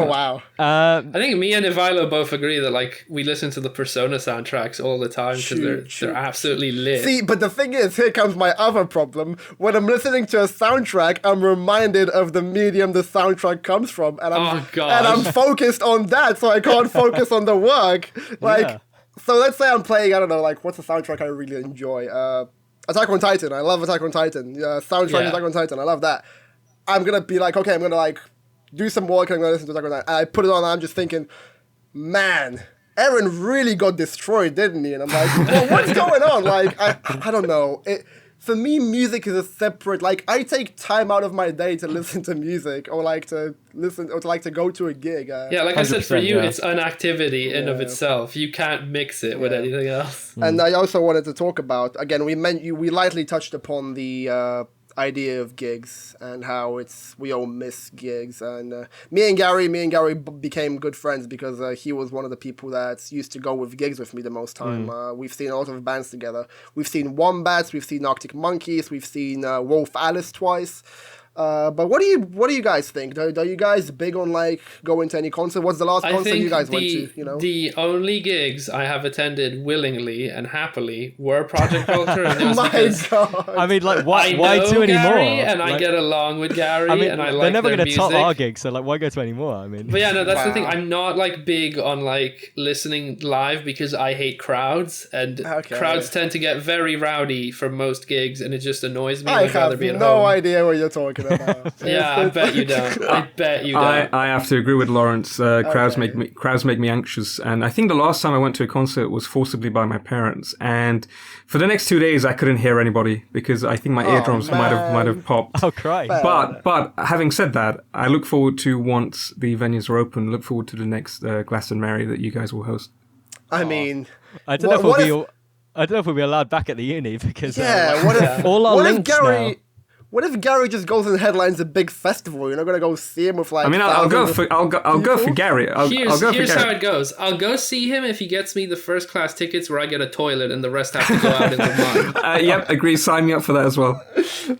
wow! I think me and Ivaylo both agree that like we listen to the Persona soundtracks all the time because they're absolutely lit. See, but the thing is, here comes my other problem. When I'm listening to a soundtrack, I'm reminded of the medium the soundtrack comes from, and I'm focused on that, so I can't focus on the work. So let's say I'm playing, I don't know, like what's a soundtrack I really enjoy? Attack on Titan. I love Attack on Titan. Soundtrack Attack on Titan. I love that. I'm gonna be like, okay, I'm gonna like do some work and I'm gonna listen to Attack on Titan. And I put it on and I'm just thinking, man, Eren really got destroyed, didn't he? And I'm like, well, what's going on? Like, I don't know. For me, music is a separate, like, I take time out of my day to listen to music or like to listen or to like to go to a gig. Like I said, for you, it's an activity in of itself. You can't mix it with anything else. And I also wanted to talk about, again, we lightly touched upon the idea of gigs and how we all miss gigs, and me and Gary became good friends because he was one of the people that used to go with gigs with me the most time. We've seen a lot of bands together. We've seen Wombats, we've seen Arctic Monkeys, we've seen Wolf Alice twice. But what do you guys think? Are you guys big on like going to any concert? What's the last concert you guys went to? The only gigs I have attended willingly and happily were Project Culture. And it was my God. I mean, like why do any more? And I get along with Gary. I mean, and I like they're never going to top our gigs, so like why go to any more? I mean, but yeah, no, that's the thing. I'm not like big on like listening live because I hate crowds, and crowds tend to get very rowdy for most gigs, and it just annoys me. I have no idea what you're talking about. Yeah, I bet you don't. I have to agree with Lawrence. Crowds make me anxious, and I think the last time I went to a concert was forcibly by my parents, and for the next 2 days I couldn't hear anybody because I think my eardrums might have popped. Oh, cry! But having said that, I look forward to, once the venues are open, look forward to the next Glastonbury that you guys will host. I mean, I don't know if we'll be allowed back at the uni because what if all our links now. What if Gary just goes and headlines a big festival? You're not gonna go see him with like. I mean, I'll go for Gary. I'll go for Here's Gary. how it goes. I'll go see him if he gets me the first class tickets where I get a toilet and the rest have to go out in the mud. Yep, agree. Sign me up for that as well.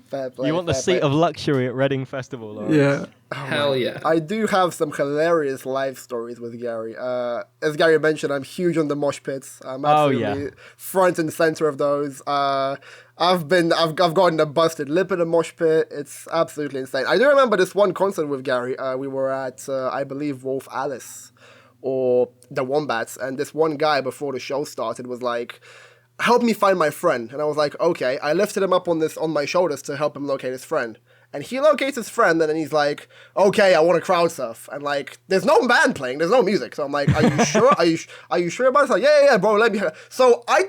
Fair play, You want the fair seat play. of luxury at Reading Festival, Lawrence. Yeah. Hell yeah. I do have some hilarious life stories with Gary. As Gary mentioned, I'm huge on the mosh pits. I'm absolutely front and center of those. I've gotten a busted lip in a mosh pit. It's absolutely insane. I do remember this one concert with Gary. We were at, I believe, Wolf Alice or the Wombats, and this one guy before the show started was like, "Help me find my friend." And I was like, "Okay." I lifted him up on my shoulders to help him locate his friend. And he locates his friend, and then he's like, "Okay, I want to crowd surf." And like, there's no band playing, there's no music. So I'm like, "Are you sure? Are you sure about it?" He's like, yeah, bro, let me. So I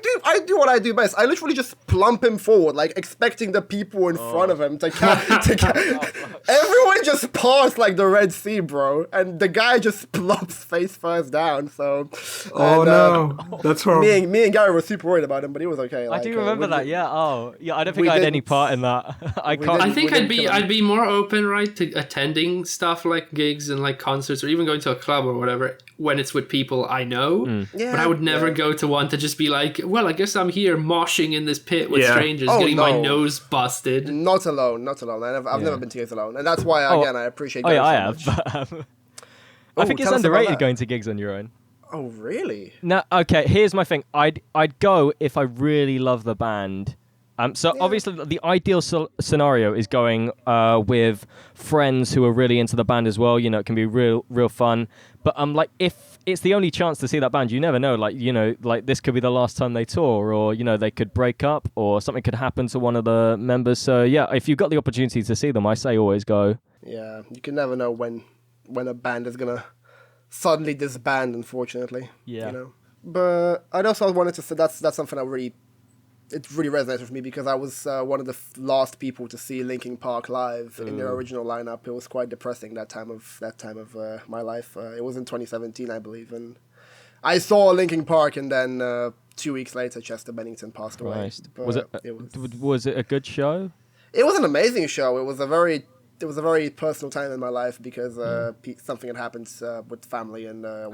do what I do best. I literally just plump him forward, like expecting the people in front of him to everyone just passed like the Red Sea, bro, and the guy just plumps face first down. So, No, that's horrible. me and Gary were super worried about him, but he was okay. I do remember that. Yeah. Oh, yeah. I don't think I had any part in that. I can't. I think I'd be more open, right, to attending stuff like gigs and like concerts or even going to a club or whatever when it's with people I know. Yeah, but I would never go to one to just be like, well, I guess I'm here moshing in this pit with strangers, getting my nose busted. Not alone. I've never been to gigs alone, and that's why again I appreciate. Oh yeah, I Gary so have. much. I think it's tell us about underrated that. going to gigs on your own. Oh really? No, okay. Here's my thing. I'd go if I really love the band. So obviously the ideal scenario is going with friends who are really into the band as well. You know, it can be real fun. But like if it's the only chance to see that band, you never know. Like, you know, like this could be the last time they tour, or you know, they could break up, or something could happen to one of the members. So yeah, if you've got the opportunity to see them, I say always go. Yeah, you can never know when a band is gonna suddenly disband. Unfortunately. Yeah. You know. But I also wanted to say that's something it really resonates with me because I was one of the last people to see Linkin Park live in their original lineup. It was quite depressing that time of my life. It was in 2017, I believe, and I saw Linkin Park, and then 2 weeks later, Chester Bennington passed away. Christ. But Was it a good show? It was an amazing show. It was a very personal time in my life because something had happened with family, and I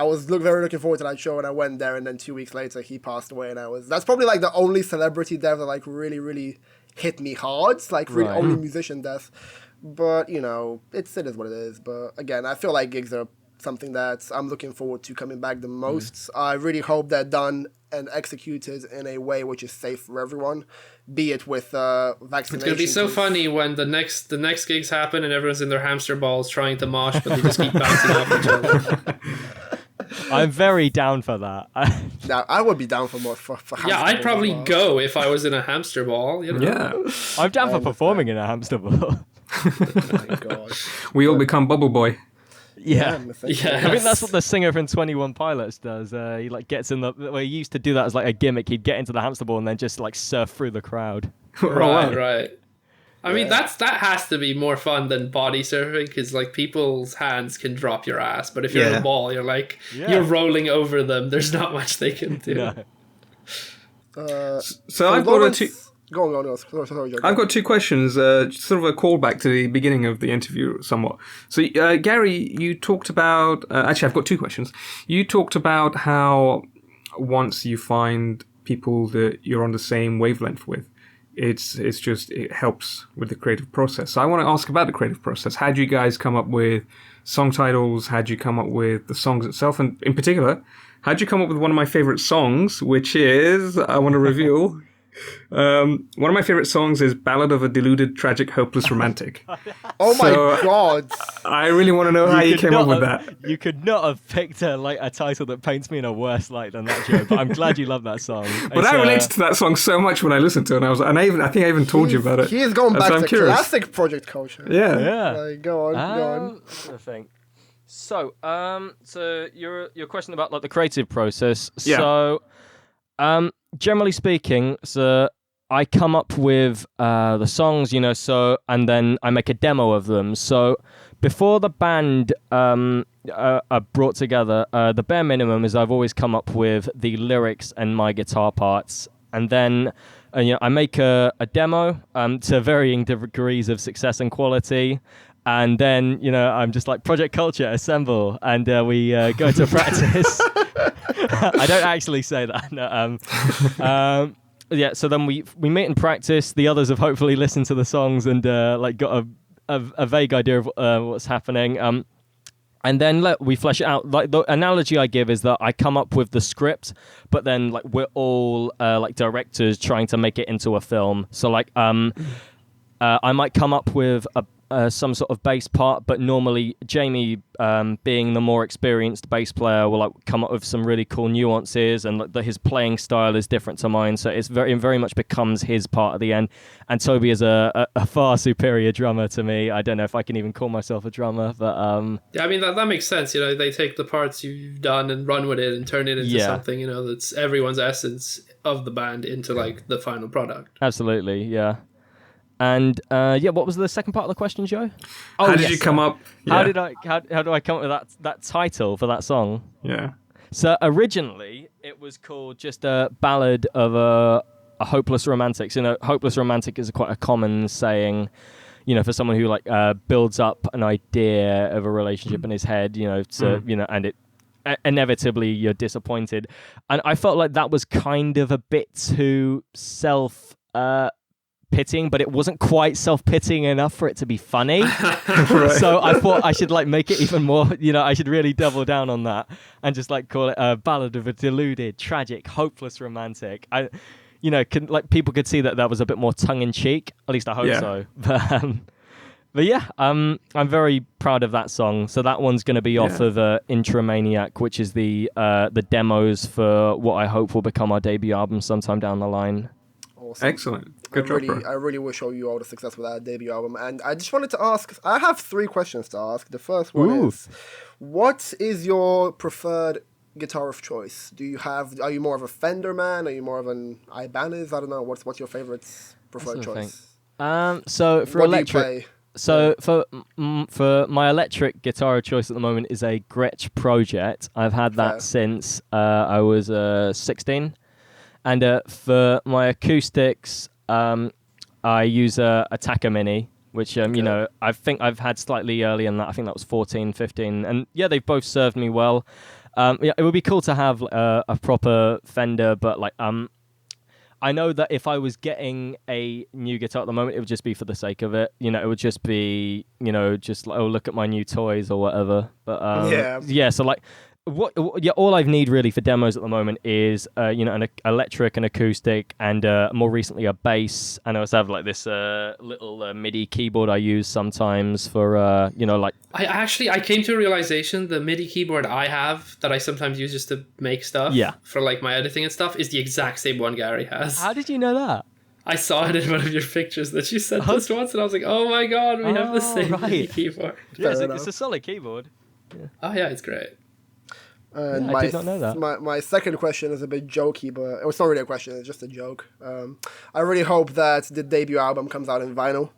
was very looking forward to that show, and I went there, and then 2 weeks later he passed away, and that's probably like the only celebrity death that like really hit me hard, like really only musician death. But you know, it is what it is. But again, I feel like gigs are something that I'm looking forward to coming back the most. I really hope they're done and executed in a way which is safe for everyone, be it with vaccination. It's gonna be so funny when the next gigs happen and everyone's in their hamster balls trying to mosh, but they just keep bouncing off each other. I'm very down for that. Now, I would be down for more. For Yeah, I'd probably go if I was in a hamster ball. You know? Yeah. I'm down for performing in a hamster ball. Oh my God. We all become Bubble Boy. Yeah. Yeah. I think that's what the singer from 21 Pilots does. He like gets in he used to do that as like a gimmick. He'd get into the hamster ball and then just like surf through the crowd. Right. I mean, that has to be more fun than body surfing because like people's hands can drop your ass, but if you're in a ball, you're like you're rolling over them. There's not much they can do. No. So I've got Go on. Sorry, Joe. I've got two questions, sort of a callback to the beginning of the interview somewhat. So, Gary, you talked about... actually, I've got two questions. You talked about how once you find people that you're on the same wavelength with, it helps with the creative process. So I want to ask about the creative process. How do you guys come up with song titles? How do you come up with the songs itself? And in particular, how do you come up with one of my favorite songs, which is, I want to reveal... one of my favorite songs is Ballad of a Deluded, Tragic, Hopeless Romantic. Oh my God. I really want to know how you came up with that. You could not have picked a title that paints me in a worse light than that, Joe, but I'm glad you love that song. But I related to that song so much when I listened to it, and I think I even told you about it. He's going back I'm to curious. classic Project culture. Yeah. Like, go on. I'm trying to think. So your question about like the creative process. Yeah. So, generally speaking, so I come up with the songs, you know, and then I make a demo of them. So before the band are brought together, the bare minimum is I've always come up with the lyrics and my guitar parts, and then I make a demo to varying degrees of success and quality. And then, I'm just like, project culture, assemble. And we go to practice. I don't actually say that. No, yeah, so then we meet in practice. The others have hopefully listened to the songs and got a vague idea of what's happening. And then we flesh it out. Like the analogy I give is that I come up with the script, but then like we're all like directors trying to make it into a film. So like I might come up with some sort of bass part, but normally Jamie, being the more experienced bass player, will like come up with some really cool nuances, and like, his playing style is different to mine, so it's very much becomes his part at the end. And Toby is a far superior drummer to me. I don't know if I can even call myself a drummer, but yeah, I mean that makes sense. They take the parts you've done and run with it and turn it into something that's everyone's essence of the band into like the final product. Absolutely, yeah. And what was the second part of the question, Joe? How did you come up? How do I come up with that title for that song? Yeah. So originally it was called just a ballad of a hopeless romantic. So, hopeless romantic is quite a common saying, for someone who like builds up an idea of a relationship in his head, and it inevitably you're disappointed. And I felt like that was kind of a bit too pitying, but it wasn't quite self-pitying enough for it to be funny. Right. So I thought I should like make it even more, I should really double down on that and just like call it a ballad of a deluded, tragic, hopeless romantic. People could see that was a bit more tongue-in-cheek. At least I hope so. But yeah, I'm very proud of that song. So that one's going to be off of Intramaniac, which is the demos for what I hope will become our debut album sometime down the line. Awesome. Excellent. Good job, bro. I really wish you all the success with that debut album. And I just wanted to ask, I have 3 questions to ask. The first one is, what is your preferred guitar of choice? Are you more of a Fender man? Are you more of an Ibanez? I don't know. What's your favorite preferred choice? So for what electric, do you play? So for my electric guitar of choice at the moment is a Gretsch Project. I've had that since I was 16. And for my acoustics, I use a Taka Mini, which, I think I've had slightly earlier than that. I think that was 14, 15. And yeah, they've both served me well. It would be cool to have a proper Fender, but like I know that if I was getting a new guitar at the moment, it would just be for the sake of it. It would just be, just like, look at my new toys or whatever. But so like, all I need really for demos at the moment is an electric, an acoustic, and more recently a bass. And I also have like this little MIDI keyboard I use sometimes for like. I came to a realization the MIDI keyboard I have that I sometimes use just to make stuff for like my editing and stuff is the exact same one Gary has. How did you know that? I saw it in one of your pictures that you sent us once, and I was like, "Oh my god, we have the same MIDI keyboard." Yeah, it's a solid keyboard. Yeah. Oh yeah, it's great. And I did not know that. My second question is a bit jokey, but it's not really a question, it's just a joke. I really hope that the debut album comes out in vinyl.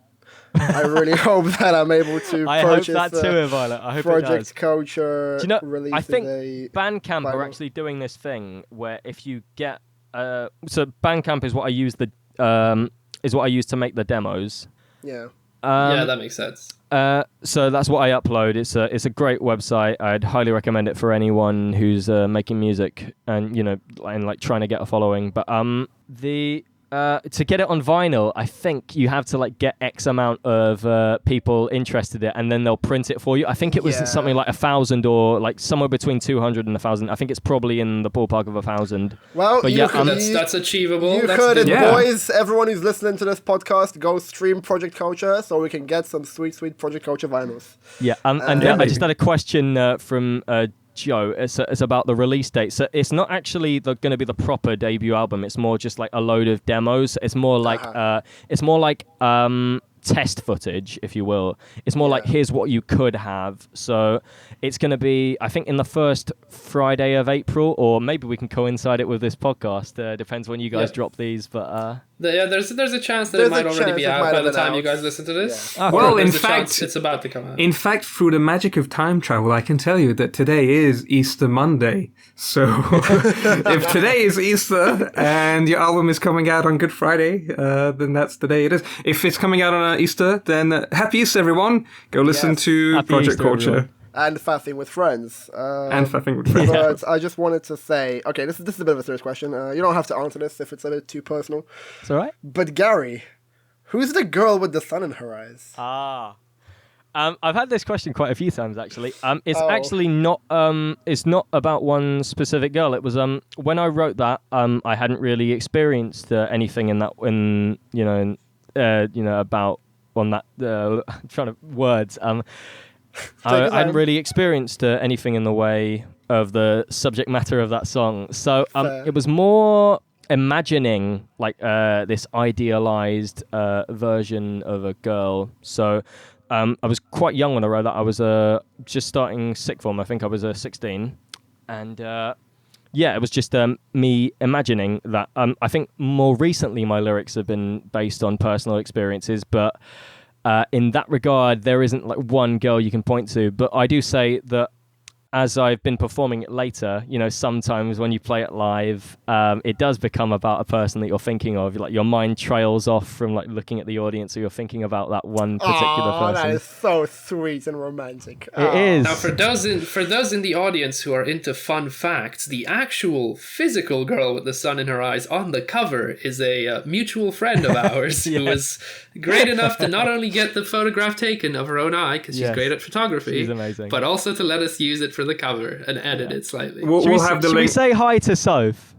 I really hope that I'm able to purchase hope that too, Ivaylo. I hope Project it does. Culture. Do you know, release I think vinyl. Bandcamp are actually doing this thing where if you get so Bandcamp is what I use to make the demos. Yeah. Yeah, that makes sense. So that's what I upload. It's a great website. I'd highly recommend it for anyone who's making music and and like trying to get a following. But to get it on vinyl, I think you have to like get X amount of people interested in it, and then they'll print it for you. I think it was something like 1,000 or like somewhere between 200 and 1,000. I think it's probably in the ballpark of 1,000. Well, but that's achievable. You heard it, boys. Everyone who's listening to this podcast, go stream Project Culture so we can get some sweet Project Culture vinyls. Yeah, I just had a question from Joe. It's about the release date. So it's not actually going to be the proper debut album. It's more just like a load of demos. It's more like test footage, if you will. It's more like here's what you could have. So it's going to be, I think, in the first Friday of April, or maybe we can coincide it with this podcast. Depends when you guys drop these. But There's a chance that There's it might a already chance be it out might by have the been time you out. guys listen to this. Yeah. Well, There's in a fact, chance it's about to come out. In fact, through the magic of time travel, I can tell you that today is Easter Monday. So if today is Easter and your album is coming out on Good Friday, then that's the day it is. If it's coming out on Easter, then happy Easter, everyone. Go listen Yes. to Happy Project Easter, Culture everyone. And faffing with friends. and Faffing with Friends. But I just wanted to say, okay, this is a bit of a serious question. You don't have to answer this if it's a bit too personal. It's all right. But Gary, who's the girl with the sun in her eyes? I've had this question quite a few times actually. It's Oh. actually not. It's not about one specific girl. It was when I wrote that. I hadn't really experienced anything in that. About on that. I'm trying to words. I hadn't really experienced anything in the way of the subject matter of that song. So Fair. it was more imagining like this idealized version of a girl. So I was quite young when I wrote that. I was just starting sixth form. I think I was 16. And it was just me imagining that. I think more recently my lyrics have been based on personal experiences, but in that regard, there isn't like one girl you can point to. But I do say that as I've been performing it later, sometimes when you play it live, it does become about a person that you're thinking of. Like your mind trails off from like looking at the audience, or you're thinking about that one particular person. That is so sweet and romantic. It is. Now, for those in the audience who are into fun facts, the actual physical girl with the sun in her eyes on the cover is a mutual friend of ours who was great enough to not only get the photograph taken of her own eye, because she's Yes. great at photography, She's amazing. but also to let us use it for the cover and edit it slightly. We'll have the Should we link. say hi to Soph?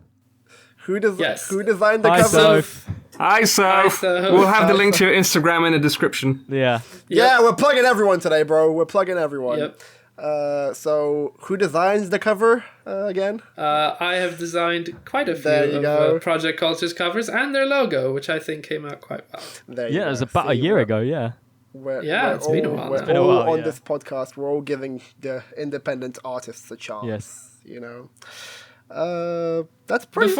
Who Yes. designed the Hi, cover? Soph. Hi, Soph. Soph. We'll have the link to your Instagram in the description. Yeah. Yeah, we're plugging everyone today, bro. We're plugging everyone. Yep. So who designs the cover again? I have designed quite a There you few go. of Project Culture's covers and their logo, which I think came out quite well. There you Yeah, it was go. about a See, year we're- ago, yeah. Yeah, it's been a while We're now. Been a all while, on yeah. this podcast. We're all giving the independent artists a chance. Yes. That's pretty.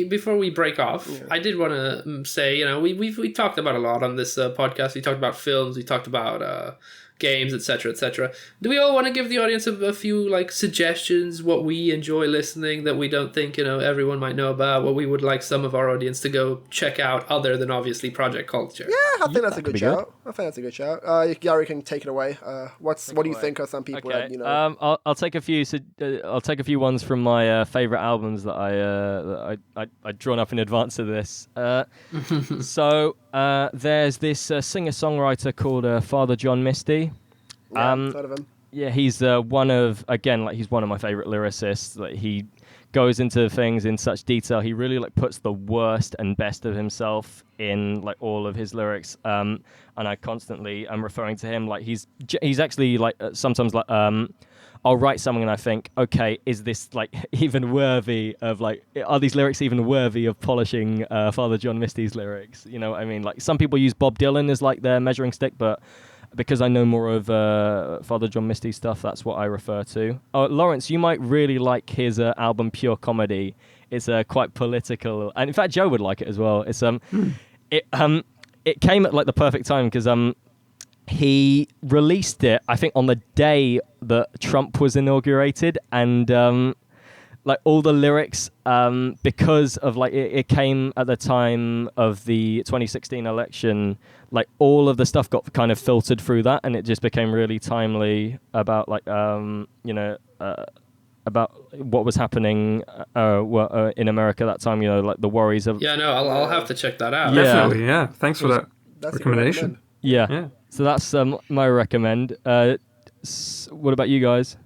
Before we break off, I did want to say, we talked about a lot on this podcast. We talked about films, we talked about games, etc., etc. Do we all want to give the audience a few like suggestions, what we enjoy listening that we don't think everyone might know about, what we would like some of our audience to go check out, other than obviously Project Culture? Yeah, I think that's a could good be shout. I think that's a good shout. Gary can take it away. What do you think are some people Okay. that I'll take a few. I'll take a few ones from my favorite albums that I'd drawn up in advance of this. So there's this singer-songwriter called Father John Misty. heard of him? Yeah, he's one of he's one of my favorite lyricists. Like he goes into things in such detail. He really like puts the worst and best of himself in like all of his lyrics. And I constantly am referring to him like he's actually like sometimes like I'll write something and I think, okay, is this like even worthy of like, are these lyrics even worthy of polishing Father John Misty's lyrics? You know what I mean? Like some people use Bob Dylan as like their measuring stick, but because I know more of Father John Misty stuff, that's what I refer to. Lawrence, you might really like his album Pure Comedy. It's quite political, and in fact, Joe would like it as well. It's it came at like the perfect time because he released it, I think, on the day that Trump was inaugurated, and like all the lyrics, because of like it came at the time of the 2016 election, like all of the stuff got kind of filtered through that, and it just became really timely about like about what was happening in America that time. You know, like the worries of Yeah, no, I'll have to check that out. Yeah. Definitely, yeah. Thanks for that That's a good recommendation. yeah. Yeah. So that's my recommend. What about you guys?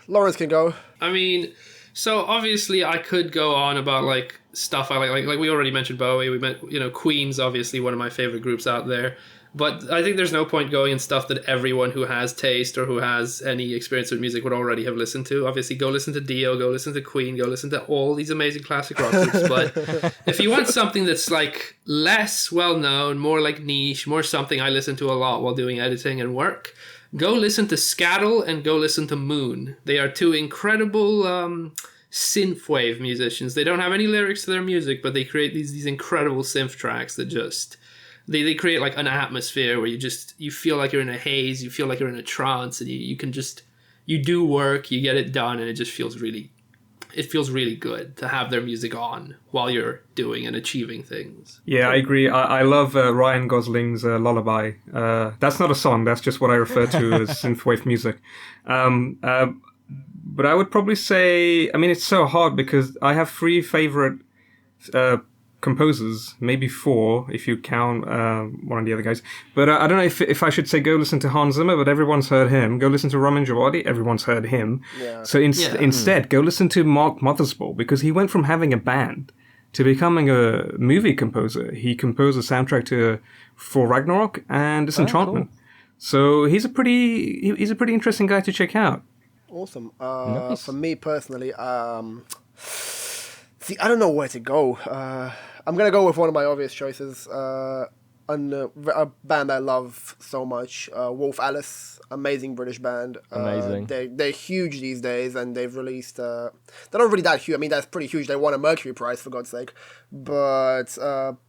Lawrence can go. I mean, so obviously I could go on about like stuff I like we already mentioned Bowie. We met, Queen's obviously one of my favorite groups out there. But I think there's no point going in stuff that everyone who has taste or who has any experience with music would already have listened to. Obviously, go listen to Dio, go listen to Queen, go listen to all these amazing classic rock groups. But if you want something that's like less well-known, more like niche, more something I listen to a lot while doing editing and work, go listen to Scattle and go listen to Moon. They are two incredible synthwave musicians. They don't have any lyrics to their music, but they create these incredible synth tracks that just they create like an atmosphere where you feel like you're in a haze, you feel like you're in a trance, and you can just you do work, you get it done, and it just feels really good to have their music on while you're doing and achieving things. Yeah, I agree. I love Ryan Gosling's Lullaby. That's not a song. That's just what I refer to as synthwave music. But I would probably say, I mean, it's so hard because I have 3 favorite composers, maybe 4 if you count one of the other guys. But I don't know if I should say go listen to Hans Zimmer, but everyone's heard him. Go listen to Ramin Djawadi, everyone's heard him. Yeah. So instead, go listen to Mark Mothersbaugh, because he went from having a band to becoming a movie composer. He composed a soundtrack to Thor Ragnarok and Disenchantment. Cool. So he's a pretty interesting guy to check out. Awesome. Nice. For me personally, see, I don't know where to go. I'm gonna go with one of my obvious choices. A band I love so much, Wolf Alice, amazing British band. Amazing. They're huge these days, and they've released. They're not really that huge. I mean, that's pretty huge. They won a Mercury Prize, for God's sake. But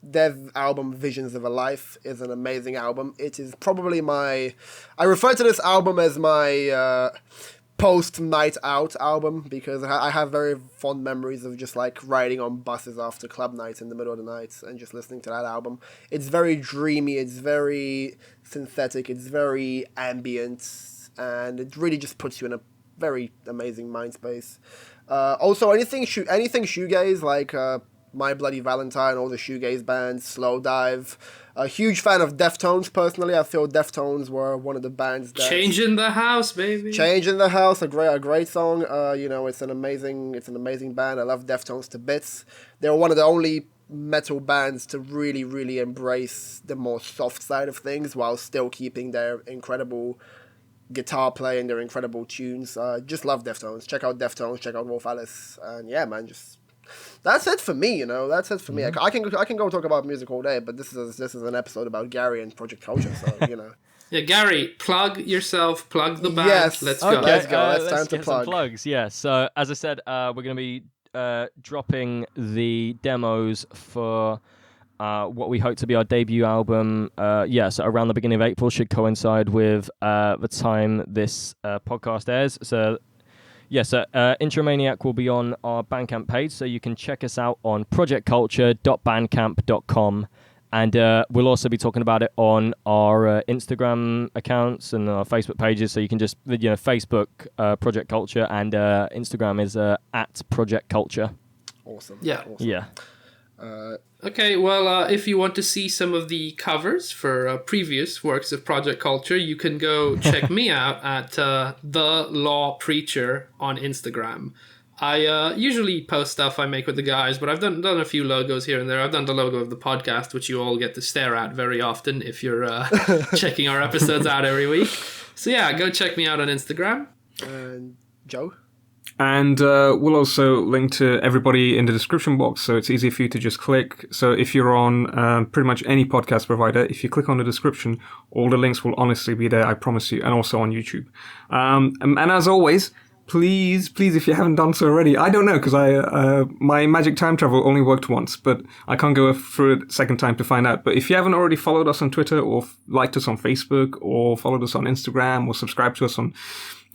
their album Visions of a Life is an amazing album. It is probably I refer to this album as my post Night Out album, because I have very fond memories of just like riding on buses after club nights in the middle of the night and just listening to that album. It's very dreamy, it's very synthetic, it's very ambient, and it really just puts you in a very amazing mind space. Also, anything shoegaze, like My Bloody Valentine, all the shoegaze bands, Slowdive. A huge fan of Deftones, personally. I feel Deftones were one of the bands that... Change in the House, baby. Change in the House, a great song. It's an amazing band. I love Deftones to bits. They were one of the only metal bands to really, really embrace the more soft side of things while still keeping their incredible guitar playing, their incredible tunes. Just love Deftones. Check out Deftones, check out Wolf Alice. And yeah, man, just... That's it for me, That's it for me. I can go talk about music all day, but this is an episode about Gary and Project Culture, so Yeah, Gary, plug yourself, plug the band. Yes. Let's Okay. go. Let's go. Let's time to get plug. some plugs. Yeah. So as I said, we're going to be dropping the demos for what we hope to be our debut album. So around the beginning of April, should coincide with the time this podcast airs. So Intromaniac will be on our Bandcamp page, so you can check us out on projectculture.bandcamp.com, and we'll also be talking about it on our Instagram accounts and our Facebook pages, so you can just, Facebook, Project Culture, and Instagram is at Project Culture. Awesome. Yeah. Awesome. Yeah. Okay, well, if you want to see some of the covers for previous works of Project Culture, you can go check me out at The Law Preacher on Instagram. I usually post stuff I make with the guys, but I've done a few logos here and there. I've done the logo of the podcast, which you all get to stare at very often if you're checking our episodes out every week. So yeah, go check me out on Instagram. And Joe? And we'll also link to everybody in the description box, so it's easy for you to just click. So if you're on pretty much any podcast provider, if you click on the description, all the links will honestly be there, I promise you, and also on YouTube. And as always, please, if you haven't done so already, I don't know, because my magic time travel only worked once, but I can't go through it a second time to find out. But if you haven't already followed us on Twitter, or liked us on Facebook, or followed us on Instagram, or subscribed to us on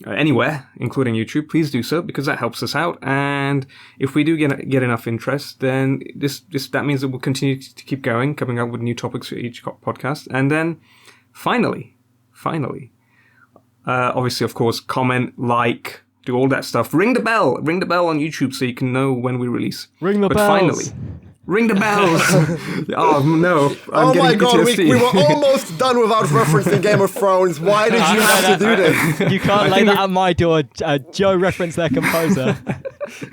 anywhere, including YouTube, please do so, because that helps us out. And if we do get enough interest, then that means that we'll continue to keep coming up with new topics for each podcast. And then finally, obviously, of course, comment, like, do all that stuff. Ring the bell on YouTube so you can know when we release. Ring the bells. Finally, ring the bells. Oh no! Oh my God, PTSD. we were almost done without referencing Game of Thrones. Why did you have to do this? You can't lay that at my door. Joe referenced their composer.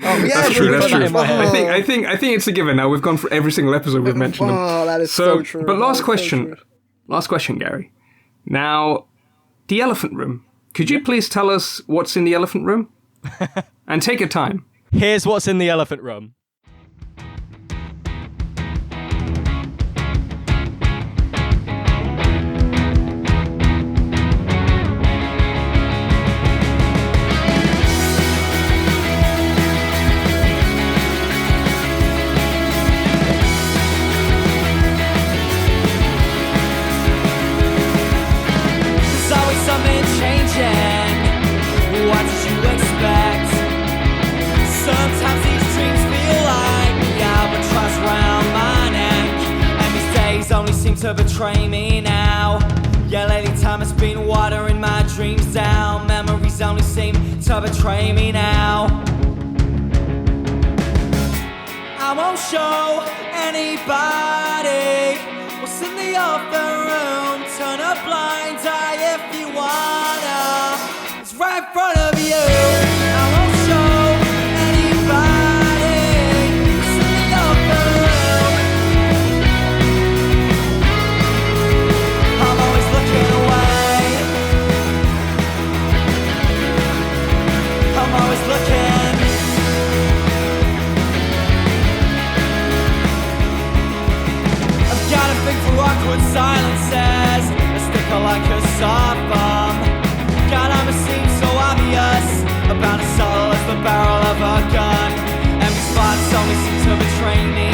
Yeah, That's true. I I think it's a given now. We've gone for every single episode. We've mentioned them. Oh, that is so true. But last That is question, so true. Gary. Now, the elephant room. Could you please tell us what's in the elephant room? And take your time. Here's what's in the elephant room. to betray me now. Yeah, lately time has been watering my dreams down. Memories only seem to betray me now. I won't show anybody what's in the other room. Turn a blind eye if you wanna. It's right in front of you. I won't show anybody what's in the other room. I'm always looking away. I'm always looking. Got a thing for awkward silences. A sticker like a soft bomb. God, I'm a seem so obvious. About as subtle as the barrel of a gun. Empty spots only seem to betray me